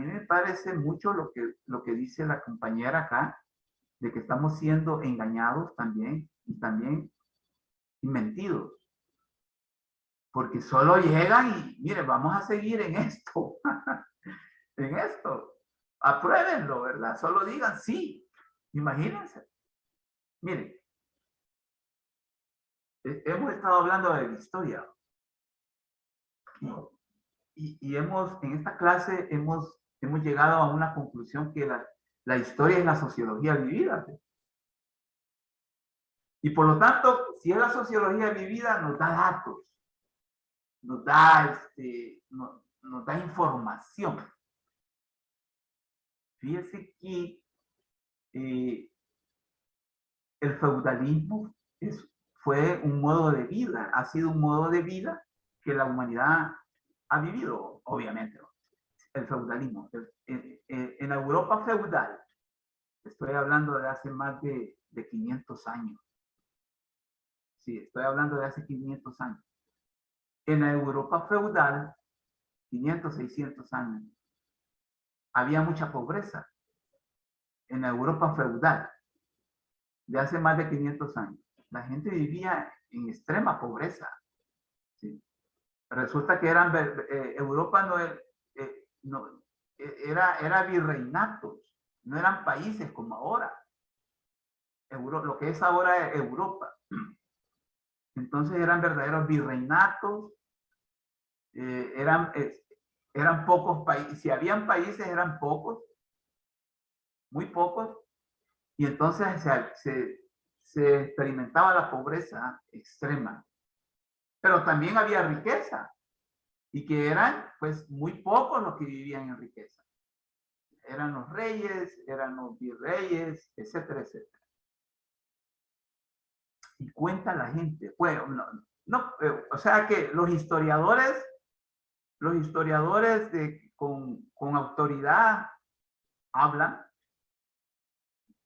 me parece mucho lo que dice la compañera acá, de que estamos siendo engañados también y mentidos. Porque solo llegan y, mire, vamos a seguir en esto, en esto. Apruébenlo, ¿verdad? Solo digan sí. Imagínense. Miren, hemos estado hablando de la historia. Y en esta clase hemos llegado a una conclusión que la historia es la sociología vivida. Y por lo tanto, si es la sociología vivida, nos da datos, nos da, nos da información. Fíjense que el feudalismo fue un modo de vida, ha sido un modo de vida que la humanidad ha vivido, obviamente. El feudalismo. En la Europa feudal, estoy hablando de hace más de 500 años. Sí, estoy hablando de hace 500 años. En la Europa feudal, 500, 600 años, había mucha pobreza. En la Europa feudal, de hace más de 500 años, la gente vivía en extrema pobreza. ¿Sí? Resulta que Europa era virreinatos, no eran países como ahora. Lo que es ahora Europa. Entonces eran verdaderos virreinatos, eran pocos países, si habían países eran pocos, muy pocos, y entonces se experimentaba la pobreza extrema. Pero también había riqueza, y que eran pues muy pocos los que vivían en riqueza. Eran los reyes, eran los virreyes, etcétera, etcétera. Y cuenta la gente, bueno, o sea que los historiadores con autoridad hablan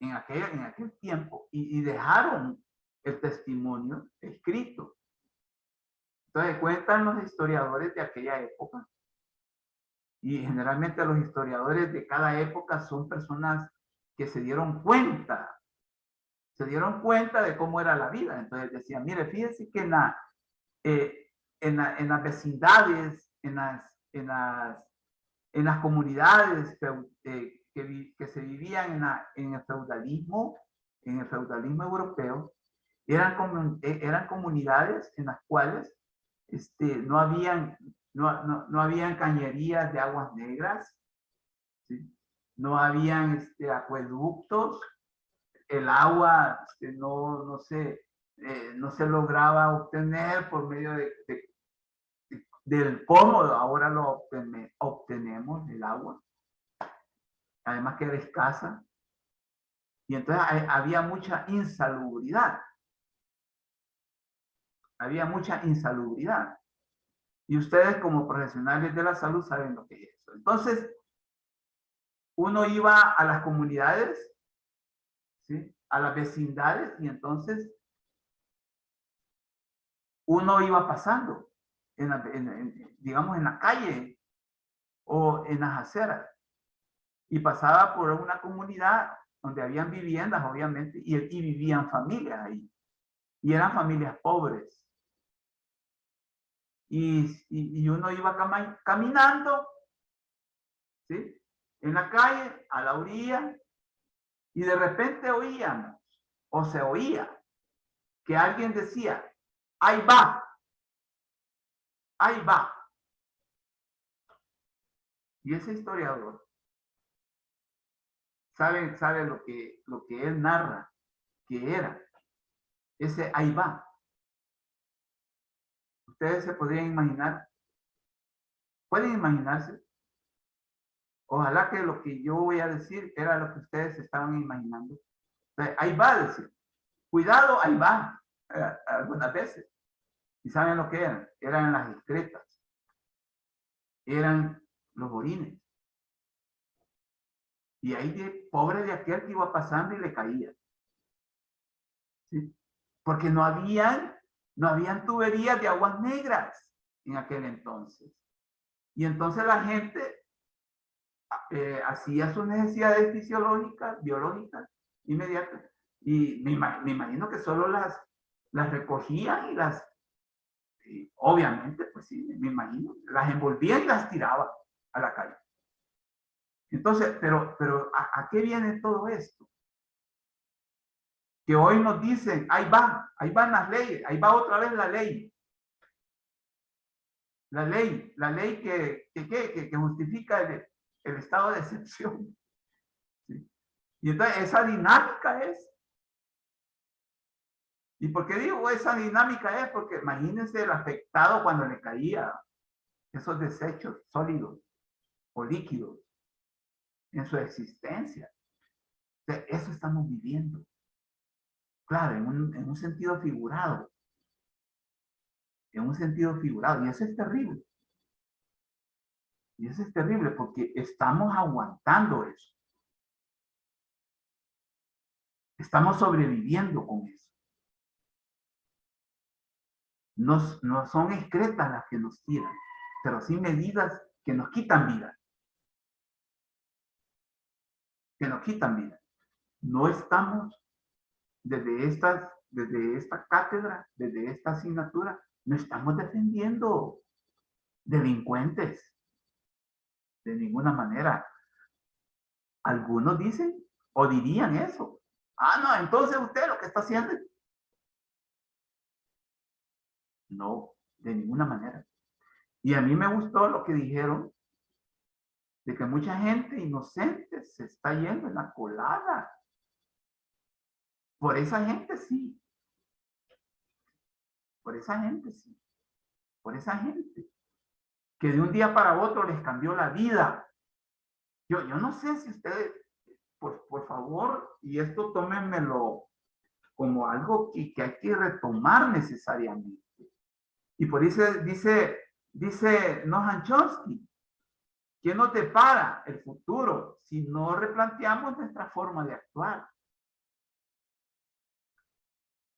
en aquel tiempo y dejaron el testimonio escrito. Entonces cuentan los historiadores de aquella época, y generalmente los historiadores de cada época son personas que se dieron cuenta de cómo era la vida. Entonces decían, mire, fíjese que en las vecindades, en las comunidades que se vivían en el feudalismo europeo, eran comunidades en las cuales no habían cañerías de aguas negras, ¿sí? No habían acueductos, el agua no se lograba obtener por medio del cómodo. Ahora lo obtenemos, el agua, además que era escasa, y entonces había mucha insalubridad. Y ustedes como profesionales de la salud saben lo que es eso. Entonces, uno iba a las comunidades, ¿sí?, a las vecindades, y entonces uno iba pasando, digamos, en la calle o en las aceras, y pasaba por una comunidad donde habían viviendas, obviamente, y vivían familias ahí, y eran familias pobres. Y uno iba caminando, ¿sí?, en la calle, a la orilla, y de repente oíamos, o se oía, que alguien decía, ahí va, ahí va. Y ese historiador sabe lo que él narra, que era ese ahí va. Ustedes se podrían imaginar, pueden imaginarse. Ojalá que lo que yo voy a decir era lo que ustedes estaban imaginando. Ahí va a decir, cuidado, ahí va, algunas veces. ¿Y saben lo que eran? Eran las excretas. Eran los orines. Y ahí pobre de aquel que iba pasando y le caía. ¿Sí? Porque no habían tuberías de aguas negras en aquel entonces. Y entonces la gente hacía sus necesidades fisiológicas, biológicas, inmediatas. Y me imagino que solo las recogían y obviamente, pues sí, me imagino, las envolvían y las tiraban a la calle. Entonces, pero ¿a qué viene todo esto? Que hoy nos dicen, ahí van las leyes, ahí va otra vez la ley. La ley que justifica el estado de excepción. ¿Sí? Y entonces esa dinámica es. ¿Y por qué digo esa dinámica es? Porque imagínense el afectado cuando le caía esos desechos sólidos o líquidos en su existencia. O sea, eso estamos viviendo. Claro, en un sentido figurado. En un sentido figurado. Y eso es terrible. Y eso es terrible porque estamos aguantando eso. Estamos sobreviviendo con eso. No son excretas las que nos tiran, pero sí medidas que nos quitan vida. Que nos quitan vida. No estamos desde esta cátedra, desde esta asignatura, no estamos defendiendo delincuentes. De ninguna manera. Algunos dicen o dirían eso. Ah, no, entonces usted lo que está haciendo. No, de ninguna manera. Y a mí me gustó lo que dijeron de que mucha gente inocente se está yendo en la colada. Por esa gente sí. Por esa gente sí. Por esa gente. Que de un día para otro les cambió la vida. Yo no sé si ustedes, por favor, y esto tómenmelo como algo que hay que retomar necesariamente. Y por eso dice Noam Chomsky, ¿qué nos depara el futuro si no replanteamos nuestra forma de actuar?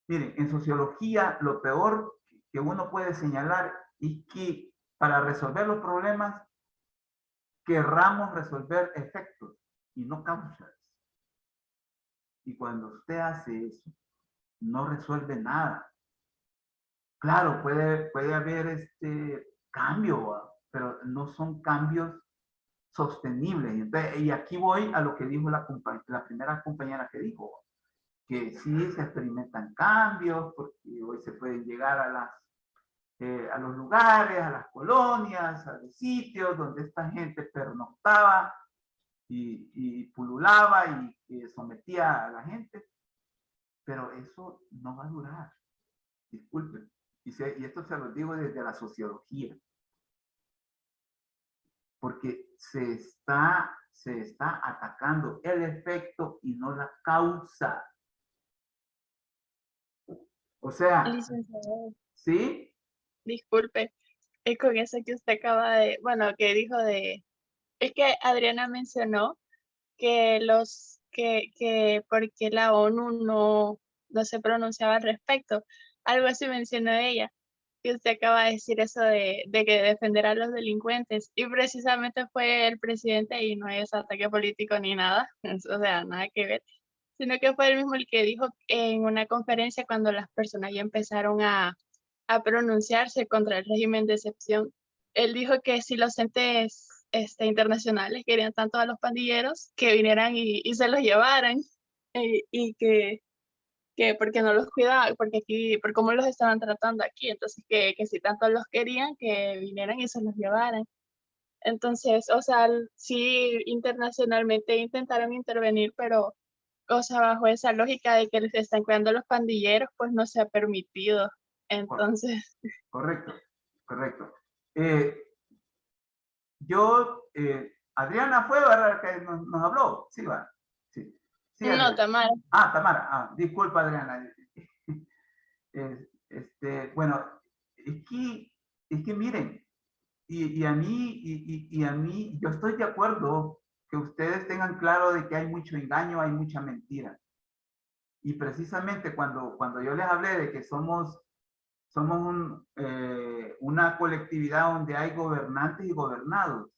Miren, en sociología lo peor que uno puede señalar es que para resolver los problemas querramos resolver efectos y no causas. Y cuando usted hace eso, no resuelve nada. Claro, puede haber cambio, pero no son cambios sostenibles. Entonces, y aquí voy a lo que dijo la primera compañera que dijo, que sí se experimentan cambios, porque hoy se pueden llegar a los lugares, a las colonias, a los sitios donde esta gente pernoctaba y pululaba y sometía a la gente. Pero eso no va a durar. Disculpen. Y esto se lo digo desde la sociología. Porque se está atacando el efecto y no la causa. O sea, Licenciado, ¿sí? disculpe, es con eso que usted acaba de, bueno, que dijo es que Adriana mencionó que porque la ONU no se pronunciaba al respecto. Algo así mencionó ella. Y usted acaba de decir eso de que defender a los delincuentes. Y precisamente fue el presidente, y no es ataque político ni nada, o sea, nada que ver, sino que fue el mismo el que dijo en una conferencia cuando las personas ya empezaron a pronunciarse contra el régimen de excepción. Él dijo que si los entes internacionales querían tanto a los pandilleros, que vinieran y se los llevaran, y que porque no los cuidaban, porque aquí, por cómo los estaban tratando aquí, entonces que si tanto los querían, que vinieran y se los llevaran. Entonces, o sea, sí, internacionalmente intentaron intervenir, pero, o sea, bajo esa lógica de que les están cuidando los pandilleros, pues no se ha permitido. Entonces, Correcto. Adriana fue, ¿verdad? Que nos habló. Sí, va. Sí. Sí, no, Tamara. Tamara. Disculpa, Adriana. Bueno, es que miren, y a mí, yo estoy de acuerdo que ustedes tengan claro de que hay mucho engaño, hay mucha mentira. Y precisamente cuando yo les hablé de que somos una colectividad donde hay gobernantes y gobernados.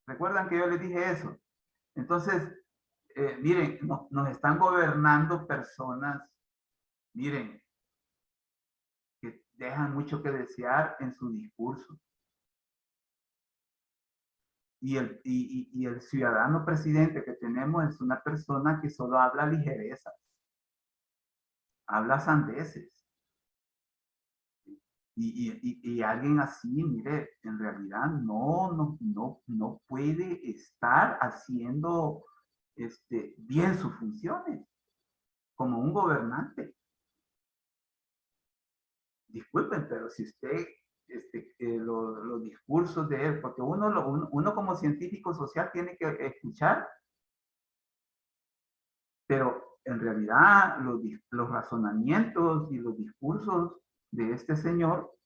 ¿Recuerdan que yo les dije eso? Entonces, miren, nos están gobernando personas, miren, que dejan mucho que desear en su discurso. Y el ciudadano presidente que tenemos es una persona que solo habla ligereza, habla sandeces. Y alguien así, mire, en realidad no puede estar haciendo bien sus funciones como un gobernante. Disculpen, pero si usted, los discursos de él, porque uno como científico social tiene que escuchar, pero en realidad los razonamientos y los discursos de este señor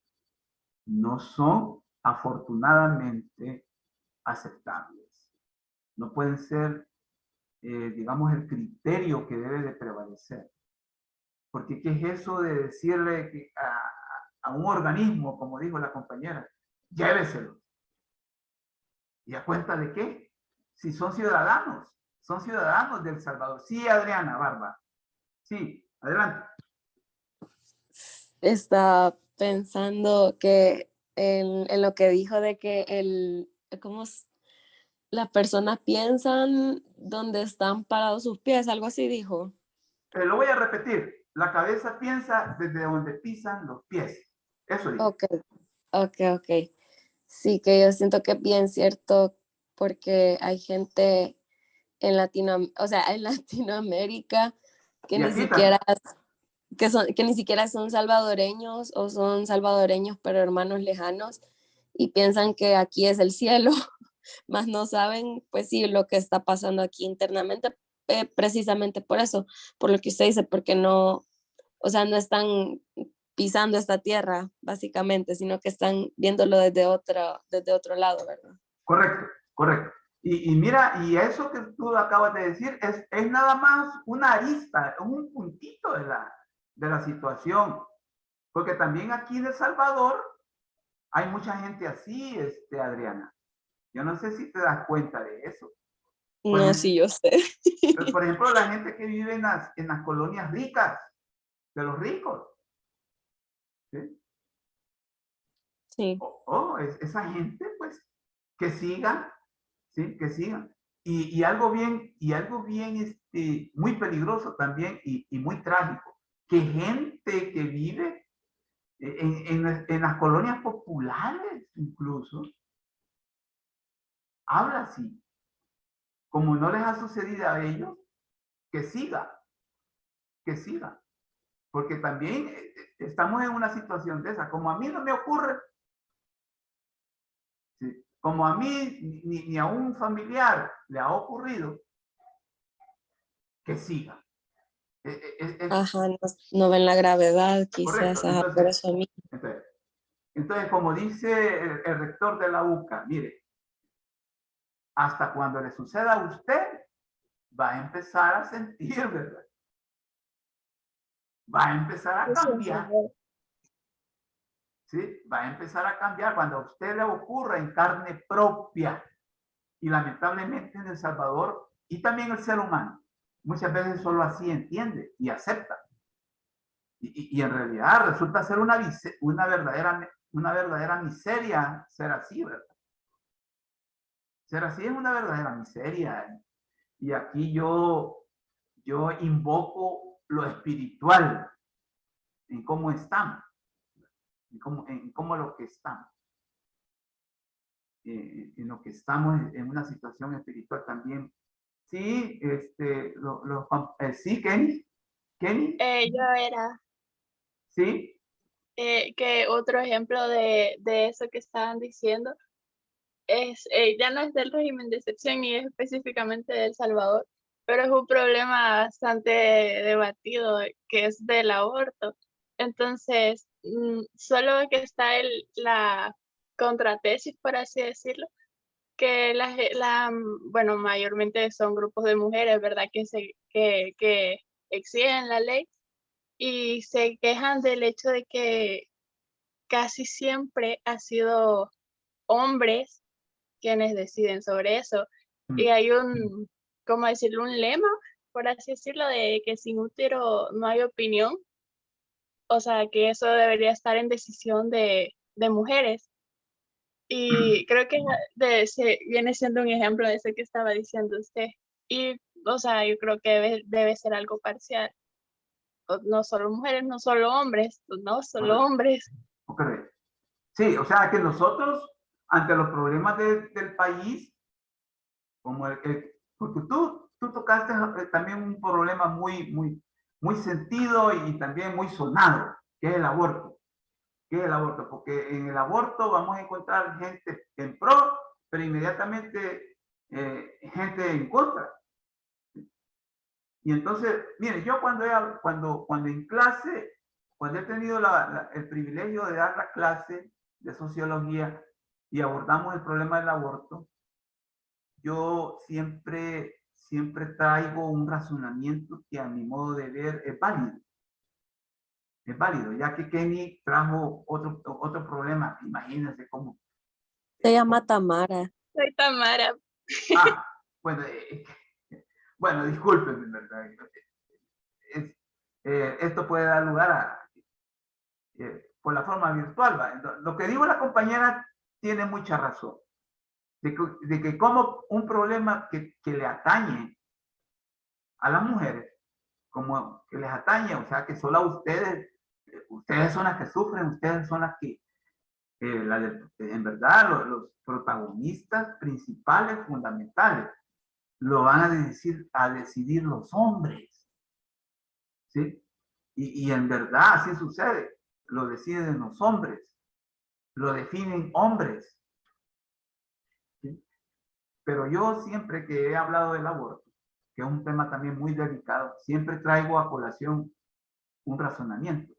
no son afortunadamente aceptables. No pueden ser, digamos, el criterio que debe de prevalecer. Porque ¿qué es eso de decirle a un organismo, como dijo la compañera, lléveselo? ¿Y a cuenta de qué? Si son ciudadanos de El Salvador. Sí, Adriana Barba. Sí, adelante. Está pensando que en lo que dijo de que las personas piensan donde están parados sus pies, algo así dijo. Lo voy a repetir. La cabeza piensa desde donde pisan los pies. Eso dijo. Ok. Sí, que yo siento que es bien cierto porque hay gente en Latinoamérica que Y ni aquí siquiera también. que ni siquiera son salvadoreños o son salvadoreños pero hermanos lejanos y piensan que aquí es el cielo, más no saben, pues sí, lo que está pasando aquí internamente, precisamente por eso, por lo que usted dice, porque no, o sea, no están pisando esta tierra, básicamente, sino que están viéndolo desde otro lado, ¿verdad? Correcto, correcto. Y mira, y eso que tú acabas de decir es nada más una arista, un puntito de la situación. Porque también aquí en El Salvador hay mucha gente así, Adriana. Yo no sé si te das cuenta de eso. No, sí, yo sé. Por ejemplo, la gente que vive en las colonias ricas, de los ricos. ¿Sí? Sí. Esa gente, pues, que sigan, ¿sí? Que sigan. Y algo bien, muy peligroso también y muy trágico, que gente que vive en las colonias populares incluso, habla así. Como no les ha sucedido a ellos, que siga, que siga. Porque también estamos en una situación de esa. Como a mí no me ocurre, ¿sí? Como a mí ni a un familiar le ha ocurrido, que siga. Ajá, no ven la gravedad, Correcto. quizás, por eso mismo. Entonces, como dice el rector de la UCA, mire, hasta cuando le suceda a usted, va a empezar a sentir, ¿verdad? Va a empezar a cambiar. ¿Sí? Va a empezar a cambiar cuando a usted le ocurra en carne propia. Y lamentablemente en El Salvador, y también el ser humano, muchas veces solo así entiende y acepta. Y en realidad resulta ser una verdadera miseria ser así, ¿verdad? Ser así es una verdadera miseria. Y aquí yo invoco lo espiritual en cómo estamos, en cómo lo que estamos. En lo que estamos en una situación espiritual también. Sí, sí, Kenny. Yo era Sí, que otro ejemplo de eso que estaban diciendo es, ya no es del régimen de excepción ni es específicamente de El Salvador, pero es un problema bastante debatido que es del aborto. Entonces, solo que está la contratesis, por así decirlo, que bueno, mayormente son grupos de mujeres, ¿verdad? Que exigen la ley y se quejan del hecho de que casi siempre ha sido hombres quienes deciden sobre eso. Y hay ¿cómo decirlo? Un lema, por así decirlo, de que sin útero no hay opinión. O sea, que eso debería estar en decisión de mujeres. Y creo que viene siendo un ejemplo de eso que estaba diciendo usted. Y, o sea, yo creo que debe ser algo parcial. No solo mujeres, no solo hombres, no solo hombres. Correcto. Sí, o sea que nosotros, ante los problemas del país, como porque tú tocaste también un problema muy sentido y también muy sonado, que es el aborto. ¿Qué es el aborto? Porque en el aborto vamos a encontrar gente en pro, pero inmediatamente gente en contra. Y entonces, mire, yo cuando en clase, cuando he tenido el privilegio de dar la clase de sociología y abordamos el problema del aborto, yo siempre traigo un razonamiento que a mi modo de ver es válido. Es válido, ya que Kenny trajo otro problema. Imagínense cómo. Se llama Tamara. Soy Tamara. Ah, bueno, bueno, discúlpenme, ¿verdad? Esto puede dar lugar a, por la forma virtual, ¿va? Lo que digo la compañera tiene mucha razón. De que como un problema que le atañe a las mujeres, como que les atañe, o sea, que solo a ustedes son las que sufren, ustedes son las que, en verdad, los protagonistas principales, fundamentales, lo van a decidir los hombres, ¿sí? Y en verdad así sucede, lo deciden los hombres, lo definen hombres, ¿sí? Pero yo siempre que he hablado del aborto, que es un tema también muy delicado, siempre traigo a colación un razonamiento.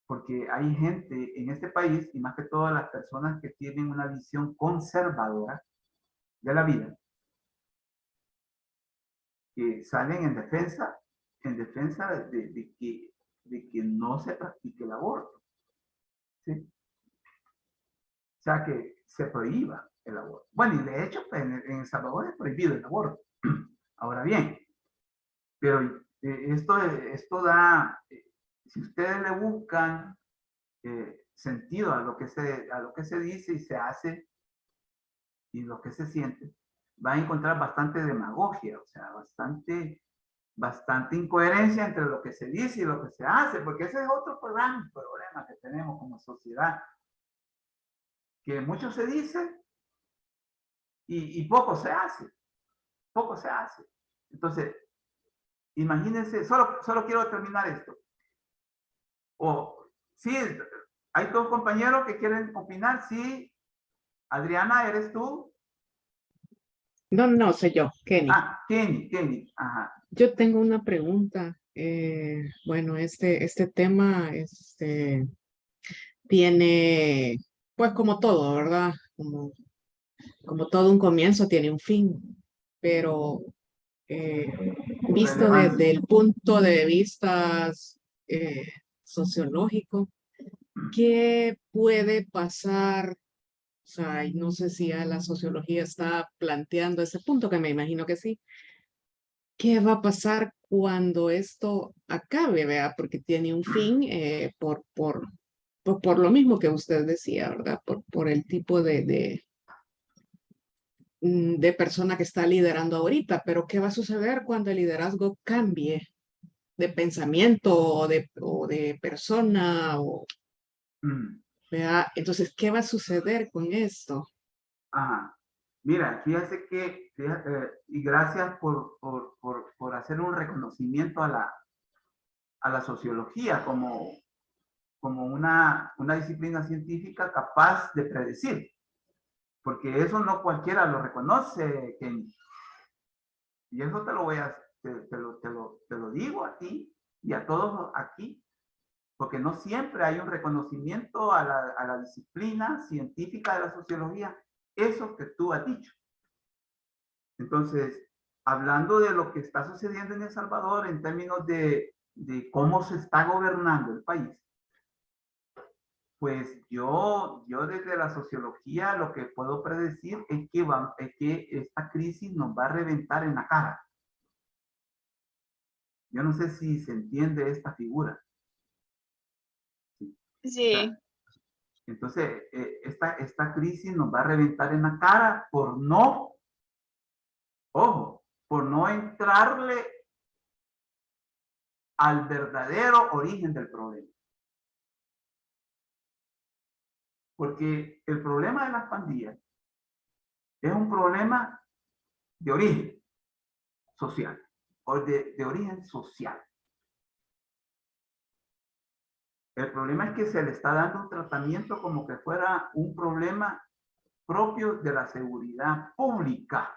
Porque hay gente en este país, y más que todas las personas que tienen una visión conservadora de la vida, que salen en defensa de que no se practique el aborto. ¿Sí? O sea, que se prohíba el aborto. Bueno, y de hecho, pues, en El Salvador es prohibido el aborto. Ahora bien, pero esto da, si ustedes le buscan sentido a lo que se dice y se hace y lo que se siente, va a encontrar bastante demagogia, o sea, bastante incoherencia entre lo que se dice y lo que se hace, porque ese es otro problema que tenemos como sociedad, que mucho se dice y poco se hace, Entonces, imagínense, solo quiero terminar esto. Sí, hay dos compañeros que quieren opinar. Sí, Adriana, ¿eres tú? No, soy yo, Kenny. Ah, Kenny, ajá. Yo tengo una pregunta. Bueno, este tema tiene, pues como todo, ¿verdad? Como todo un comienzo tiene un fin, pero visto desde el punto de vista sociológico, ¿qué puede pasar? O sea, no sé si ya la sociología está planteando ese punto, que me imagino que sí. ¿Qué va a pasar cuando esto acabe, vea? Porque tiene un fin por lo mismo que usted decía, ¿verdad? Por el tipo de persona que está liderando ahorita. Pero ¿qué va a suceder cuando el liderazgo cambie de pensamiento o de persona? ¿Vea? Entonces, ¿qué va a suceder con esto? Ajá. Mira, fíjate y gracias por hacer un reconocimiento a la sociología como una disciplina científica capaz de predecir, porque eso no cualquiera lo reconoce, Kenny. Y eso te lo digo a ti y a todos aquí, porque no siempre hay un reconocimiento a la disciplina científica de la sociología, eso que tú has dicho. Entonces, hablando de lo que está sucediendo en El Salvador en términos de cómo se está gobernando el país, pues yo desde la sociología lo que puedo predecir es que esta crisis nos va a reventar en la cara. Yo no sé si se entiende esta figura. Sí. Entonces, esta crisis nos va a reventar en la cara por no, ojo, por no entrarle al verdadero origen del problema. Porque el problema de las pandillas es un problema de origen social, o de origen social. El problema es que se le está dando un tratamiento como que fuera un problema propio de la seguridad pública.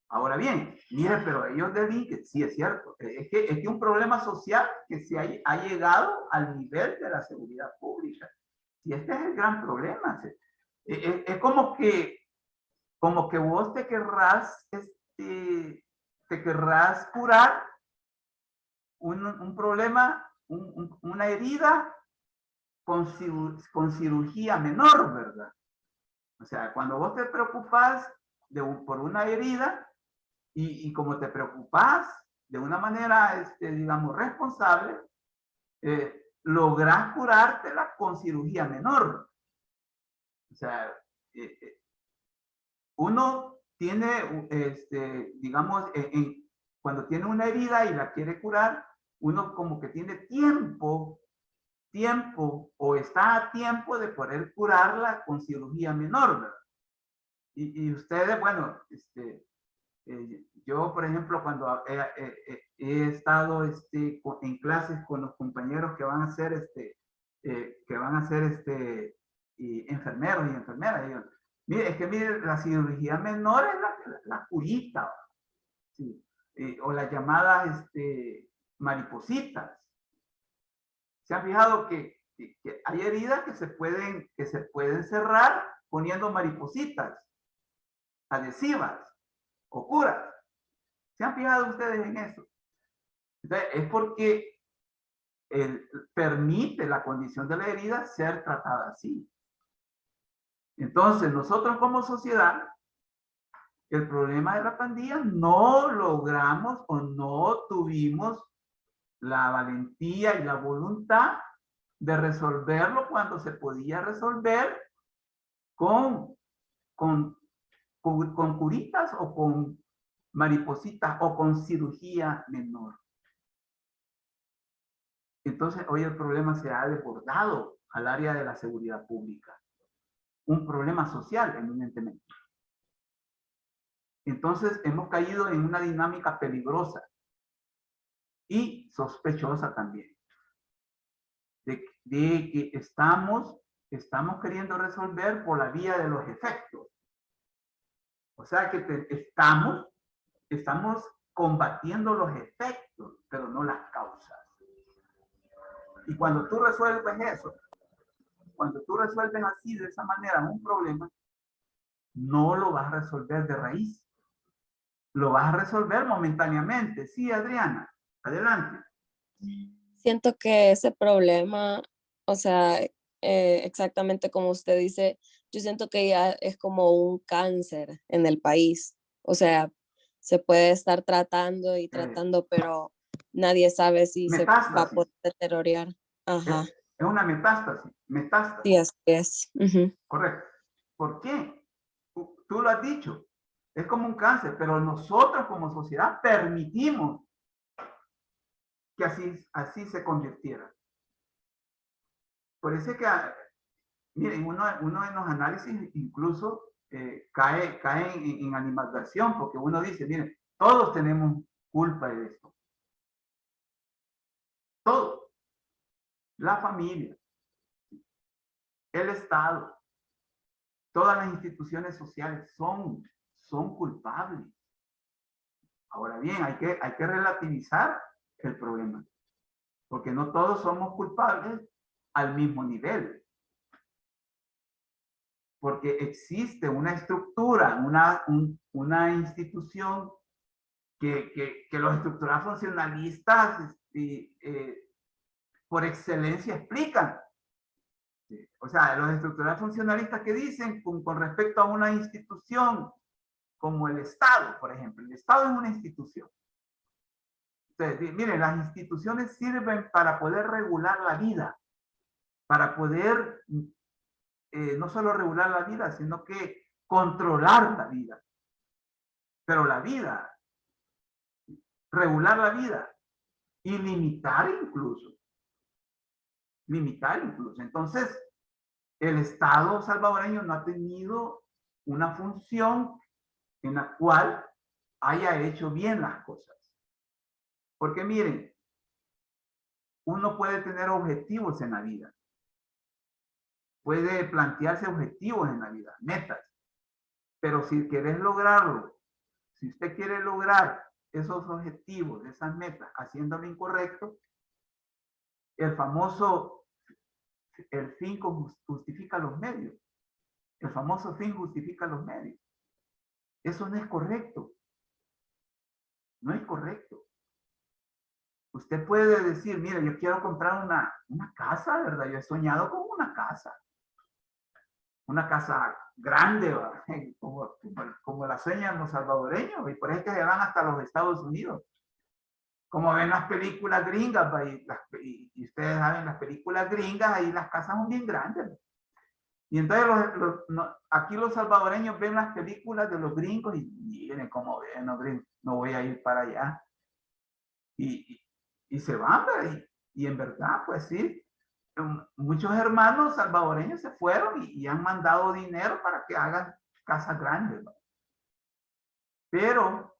Ahora bien, mire, pero ellos dicen que sí es cierto, es que un problema social que se ha llegado al nivel de la seguridad pública. Y este es el gran problema. Es como que vos te querrás curar un problema, una herida con cirugía menor, ¿verdad? O sea, cuando vos te preocupas por una herida y como te preocupas de una manera, digamos, responsable, lográs curártela con cirugía menor. O sea, uno tiene, digamos, cuando tiene una herida y la quiere curar, uno como que tiene tiempo o está a tiempo de poder curarla con cirugía menor, ¿verdad? Y ustedes, bueno, yo, por ejemplo, cuando he estado en clases con los compañeros que van a ser, enfermeros y enfermeras, digo, mire, es que mire, la cirugía menor es la curita, ¿sí? O las llamadas maripositas. ¿Se han fijado que hay heridas que se pueden cerrar poniendo maripositas adhesivas o curas? ¿Se han fijado ustedes en eso? Entonces, es porque permite la condición de la herida ser tratada así. Entonces, nosotros como sociedad, el problema de la pandilla no logramos o no tuvimos la valentía y la voluntad de resolverlo cuando se podía resolver con curitas o con maripositas o con cirugía menor. Entonces, hoy el problema se ha desbordado al área de la seguridad pública. Un problema social, eminentemente. Entonces, hemos caído en una dinámica peligrosa y sospechosa también. De que estamos queriendo resolver por la vía de los efectos. O sea que estamos combatiendo los efectos, pero no las causas. Y cuando tú resuelves eso, cuando tú resuelves así, de esa manera, un problema, no lo vas a resolver de raíz. Lo vas a resolver momentáneamente. Sí, Adriana, adelante. Siento que ese problema, o sea, exactamente como usted dice, yo siento que ya es como un cáncer en el país. O sea, se puede estar tratando y tratando, pero nadie sabe si se va a poder deteriorar. Ajá. Es una metástasis. Sí, así es. Correcto. ¿Por qué? Tú lo has dicho. Es como un cáncer, pero nosotros como sociedad permitimos que así se convirtiera. Por eso que, miren, uno en los análisis incluso cae en animadversión, porque uno dice, miren, todos tenemos culpa de esto. Todos. La familia, el Estado, todas las instituciones sociales son culpables. Ahora bien, hay que relativizar el problema. porque no todos somos culpables al mismo nivel. Porque existe una estructura, una institución que los estructuras funcionalistas por excelencia explican. O sea, los estructuras funcionalistas que dicen con respecto a una institución como el Estado, por ejemplo. El Estado es una institución. Entonces, miren, las instituciones sirven para poder regular la vida, para poder no solo regular la vida, sino que controlar la vida. Pero la vida, regular la vida y limitar incluso. Limitar incluso. Entonces, el Estado salvadoreño no ha tenido una función en la cual haya hecho bien las cosas. Porque miren, uno puede tener objetivos en la vida. Puede plantearse objetivos en la vida, metas. Pero si querés lograrlo, si usted quiere lograr esos objetivos, esas metas, haciendo lo incorrecto, el famoso, el fin justifica los medios. El famoso fin justifica los medios. Eso no es correcto. No es correcto. Usted puede decir, mire, yo quiero comprar una casa, ¿verdad? Yo he soñado con una casa. Una casa grande, como la sueñan los salvadoreños, y por eso es que se van hasta los Estados Unidos. Como ven las películas gringas, y ustedes saben, las películas gringas, ahí las casas son bien grandes. Y entonces aquí los salvadoreños ven las películas de los gringos y miren cómo ven los gringos, no voy a ir para allá. Y se van, ¿verdad? Y en verdad, pues sí, muchos hermanos salvadoreños se fueron y han mandado dinero para que hagan casas grandes, ¿no? Pero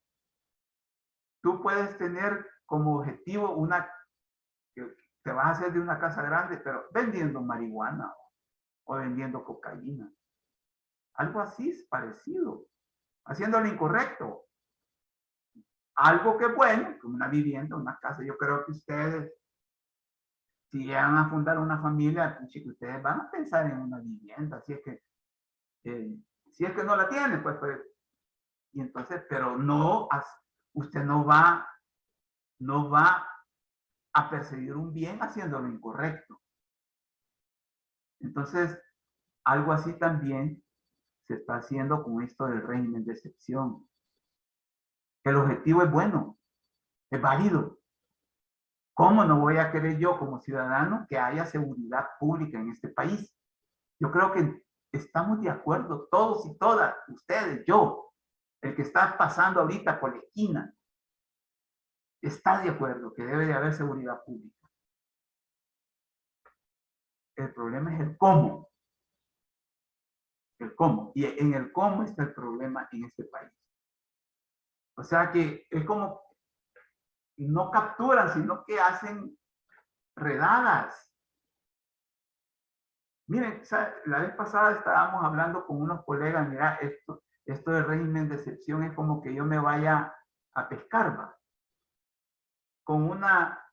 tú puedes tener como objetivo que te vas a hacer de una casa grande, pero vendiendo marihuana o vendiendo cocaína. Algo así es parecido, haciendo lo incorrecto. Algo que es bueno, como una vivienda, una casa. Yo creo que ustedes, si llegan a fundar una familia, ustedes van a pensar en una vivienda, si es que no la tienen, pues, y entonces, pero no, usted no va a perseguir un bien haciendo lo incorrecto. Entonces, algo así también se está haciendo con esto del régimen de excepción. El objetivo es bueno, es válido. ¿Cómo no voy a querer yo como ciudadano que haya seguridad pública en este país? Yo creo que estamos de acuerdo todos y todas, ustedes, yo, el que está pasando ahorita por la esquina, está de acuerdo que debe de haber seguridad pública. El problema es el cómo. El cómo. Y en el cómo está el problema en este país. O sea que es como no capturan, sino que hacen redadas. Miren, la vez pasada estábamos hablando con unos colegas, mira, esto del régimen de excepción es como que yo me vaya a pescar, ¿va? Con una,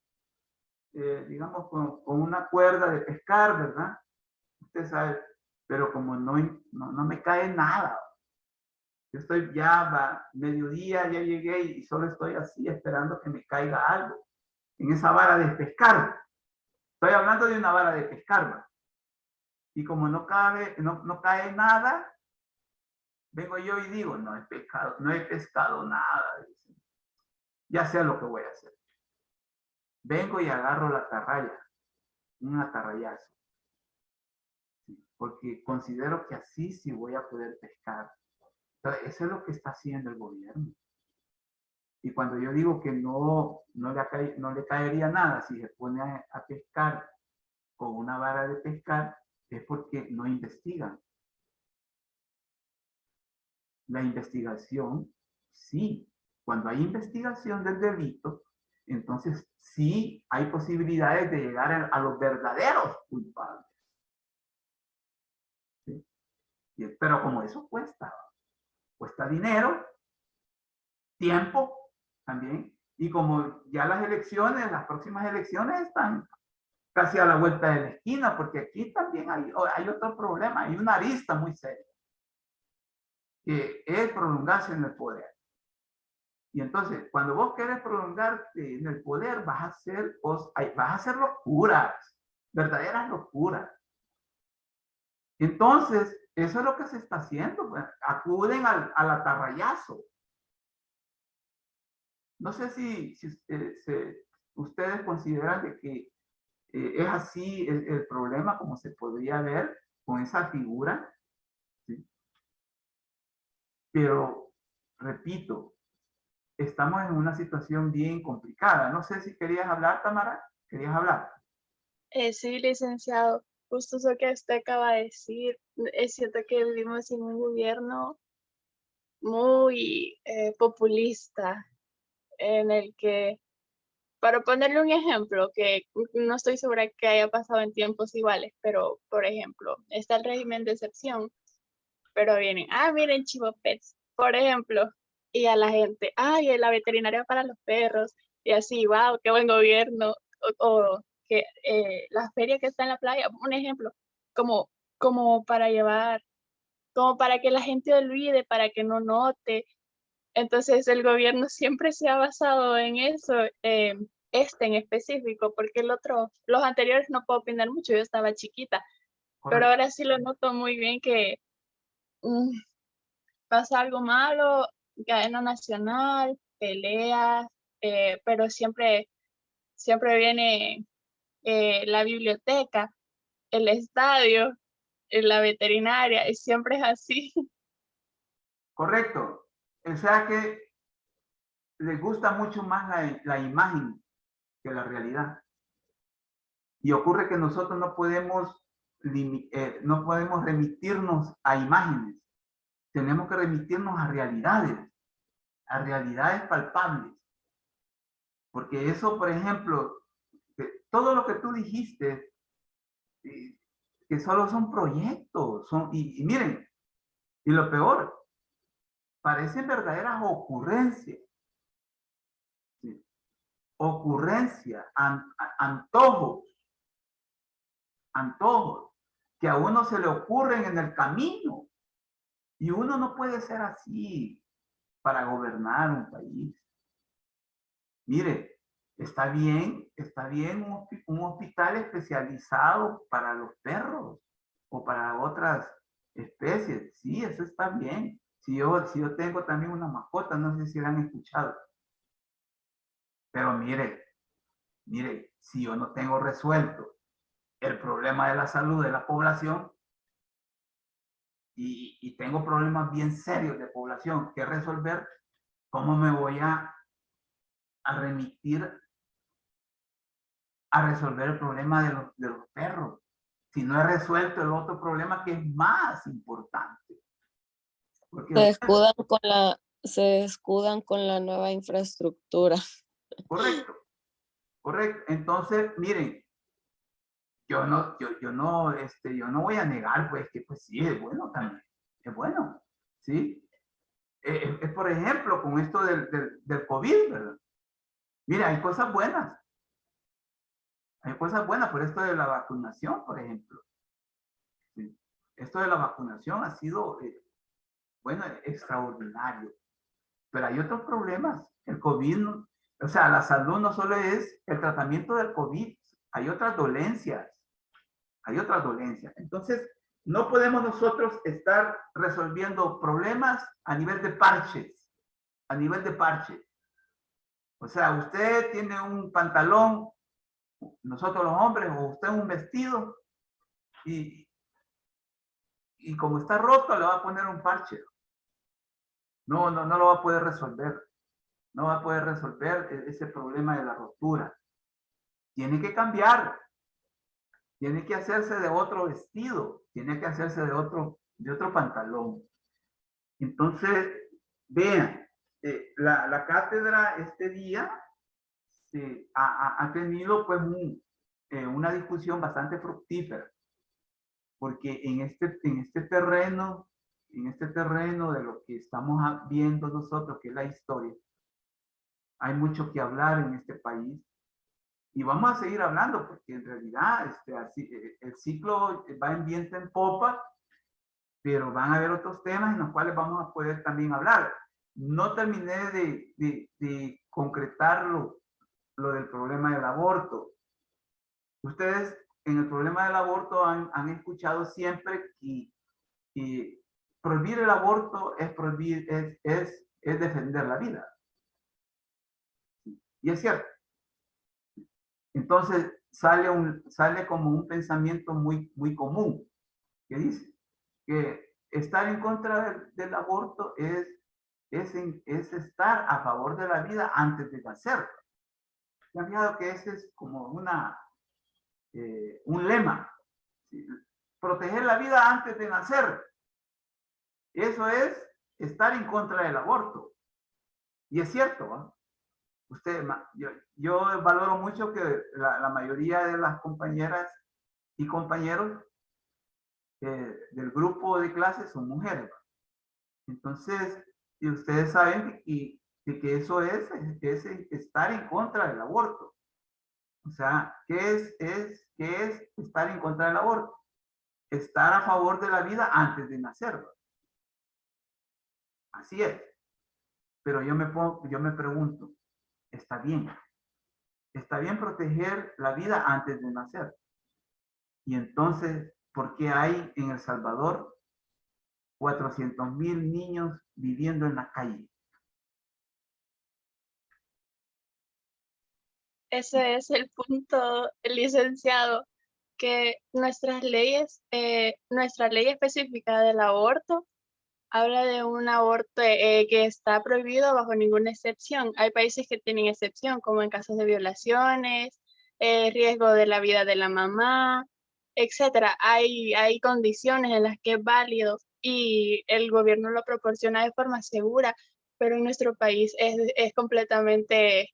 digamos, con una cuerda de pescar, ¿verdad? Usted sabe, pero como no me cae nada. Yo estoy ya, mediodía, ya llegué y solo estoy así esperando que me caiga algo en esa vara de pescar. Estoy hablando de una vara de pescar, ¿va? Y como no cae nada, vengo yo y digo, no he pescado nada. Ya sé lo que voy a hacer. Vengo y agarro la atarraya, un atarrayazo. Porque considero que así sí voy a poder pescar. Entonces, eso es lo que está haciendo el gobierno. Y cuando yo digo que no le caería nada si se pone a pescar con una vara de pescar, es porque no investigan. La investigación, sí. Cuando hay investigación del delito, entonces sí hay posibilidades de llegar a los verdaderos culpables. ¿Sí? Pero como eso cuesta dinero, tiempo también, Y como ya las elecciones, las próximas elecciones están casi a la vuelta de la esquina, porque aquí también hay otro problema, hay una arista muy seria, que es prolongarse en el poder. Y entonces, cuando vos querés prolongarte en el poder, vas a hacer locuras, verdaderas locuras. Entonces, eso es lo que se está haciendo, pues, acuden al atarrayazo. No sé si ustedes consideran de que es así el problema como se podría ver con esa figura, ¿sí? Pero, repito, estamos en una situación bien complicada. No sé si querías hablar, Tamara. ¿Querías hablar? Sí, licenciado, justo eso que usted acaba de decir, es cierto que vivimos en un gobierno muy populista, en el que, para ponerle un ejemplo, que no estoy segura que haya pasado en tiempos iguales, pero, por ejemplo, está el régimen de excepción, pero vienen, miren, Chivo Pets, por ejemplo, y a la gente, la veterinaria para los perros, y así, wow, qué buen gobierno, o que la feria que está en la playa, un ejemplo, como, como para llevar, como para que la gente olvide, para que no note. Entonces el gobierno siempre se ha basado en eso, este en específico, porque los anteriores no puedo opinar mucho, yo estaba chiquita, pero Correcto. ahora sí lo noto muy bien que pasa algo malo, cadena nacional, peleas, pero siempre viene la biblioteca, el estadio, la veterinaria, y siempre es así. Correcto. O sea que les gusta mucho más la imagen que la realidad. Y ocurre que nosotros no podemos remitirnos a imágenes. Tenemos que remitirnos a realidades palpables. Porque eso, por ejemplo, todo lo que tú dijiste, que solo son proyectos, y miren, y lo peor, parecen verdaderas ocurrencias. ¿Sí? Ocurrencias, antojos, que a uno se le ocurren en el camino. Y uno no puede ser así para gobernar un país. Mire, está bien un hospital especializado para los perros o para otras especies. Sí, eso está bien. Si yo tengo también una mascota, no sé si la han escuchado. Pero mire, si yo no tengo resuelto el problema de la salud de la población y tengo problemas bien serios de población que resolver, ¿cómo me voy a remitir a resolver el problema de los perros? Si no he resuelto el otro problema que es más importante. Porque Se escudan con la nueva infraestructura. correcto. Entonces, miren, yo no voy a negar, pues, que pues sí, es bueno también. Es bueno, ¿sí? Es por ejemplo, con esto del COVID, ¿verdad? Mira, hay cosas buenas. Hay cosas buenas por esto de la vacunación, por ejemplo. ¿Sí? Esto de la vacunación ha sido, bueno, extraordinario. Pero hay otros problemas. El COVID, o sea, la salud no solo es el tratamiento del COVID, hay otras dolencias. Entonces, no podemos nosotros estar resolviendo problemas a nivel de parches. O sea, usted tiene un pantalón, nosotros los hombres, o usted un vestido, y como está roto, le va a poner un parche. No lo va a poder resolver. No va a poder resolver ese problema de la rotura. Tiene que cambiar. Tiene que hacerse de otro vestido. Tiene que hacerse de otro pantalón. Entonces, vean, la cátedra este día ha tenido pues una discusión bastante fructífera, porque en este terreno de lo que estamos viendo nosotros, que es la historia, Hay mucho que hablar en este país. Y vamos a seguir hablando, porque en realidad el ciclo va en viento en popa, pero van a haber otros temas en los cuales vamos a poder también hablar. No terminé de concretar lo del problema del aborto. Ustedes en el problema del aborto han escuchado siempre que prohibir el aborto es defender la vida. Y es cierto. Entonces sale como un pensamiento muy común que dice que estar en contra del aborto es estar a favor de la vida antes de nacer. ¿Se han fijado que ese es como un lema? ¿Sí? Proteger la vida antes de nacer. Eso es estar en contra del aborto. Y es cierto, ¿no? Yo valoro mucho que la mayoría de las compañeras y compañeros del grupo de clase son mujeres. Entonces, y ustedes saben que eso es estar en contra del aborto. O sea, ¿qué es estar en contra del aborto? Estar a favor de la vida antes de nacer. Así es. Pero yo me pregunto, ¿está bien? ¿Está bien proteger la vida antes de nacer? Y entonces, ¿por qué hay en El Salvador 400,000 niños viviendo en la calle? Ese es el punto, licenciado, que nuestra ley específica del aborto habla de un aborto que está prohibido bajo ninguna excepción. Hay países que tienen excepción, como en casos de violaciones, riesgo de la vida de la mamá, etcétera. Hay condiciones en las que es válido y el gobierno lo proporciona de forma segura, pero en nuestro país es completamente...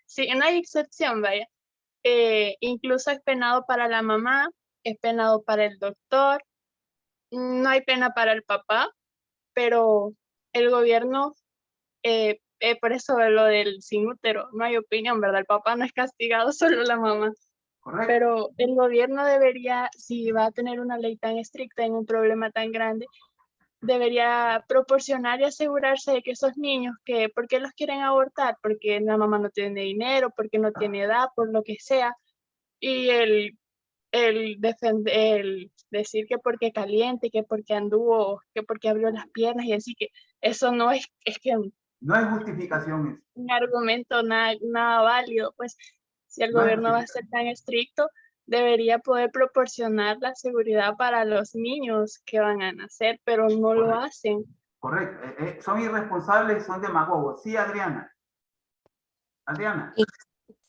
sí, no hay excepción, vaya. Incluso es penado para la mamá, es penado para el doctor, no hay pena para el papá, pero el gobierno, por eso lo del sin útero, no hay opinión, ¿verdad? El papá no es castigado, solo la mamá. Correcto. Pero el gobierno debería, si va a tener una ley tan estricta en un problema tan grande, debería proporcionar y asegurarse de que esos niños ¿por qué los quieren abortar? Porque la mamá no tiene dinero, porque no tiene edad, por lo que sea. Y el decir que porque caliente, que porque anduvo, que porque abrió las piernas y así que eso no es que no hay justificación. Un argumento nada válido, pues si el No hay gobierno va a ser tan estricto, debería poder proporcionar la seguridad para los niños que van a nacer, pero no Correcto. lo hacen. Correcto, son irresponsables y son demagogos. Sí, Adriana. Adriana.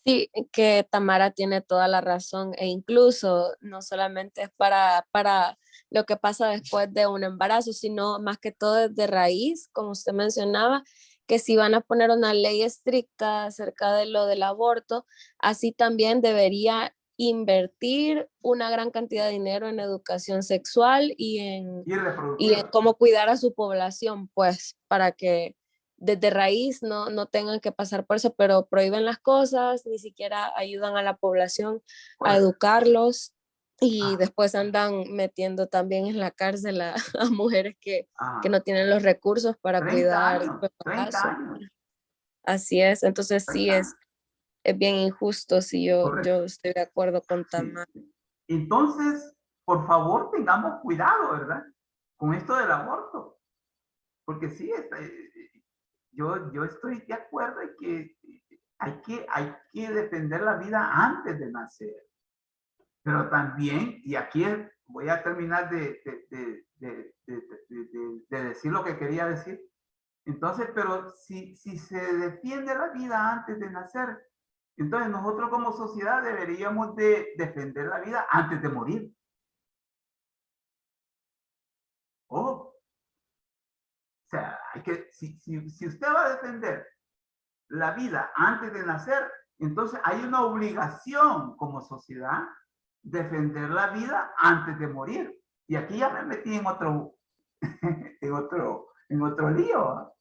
Sí, que Tamara tiene toda la razón e incluso no solamente es para lo que pasa después de un embarazo, sino más que todo desde raíz, como usted mencionaba, que si van a poner una ley estricta acerca de lo del aborto, así también debería invertir una gran cantidad de dinero en educación sexual y en cómo cuidar a su población, pues, para que desde raíz no tengan que pasar por eso, pero prohíben las cosas, ni siquiera ayudan a la población a educarlos y después andan metiendo también en la cárcel a mujeres que no tienen los recursos para cuidar su embarazo. Así es, entonces sí es bien injusto, si yo estoy de acuerdo con Tamara. Sí. Entonces, por favor, tengamos cuidado, ¿verdad? Con esto del aborto. Porque sí, yo estoy de acuerdo en que hay que defender la vida antes de nacer. Pero también, y aquí voy a terminar de decir lo que quería decir. Entonces, pero si se defiende la vida antes de nacer, entonces nosotros como sociedad deberíamos de defender la vida antes de morir. Ojo. O sea, si usted va a defender la vida antes de nacer, entonces hay una obligación como sociedad defender la vida antes de morir. Y aquí ya me metí en otro, en otro lío.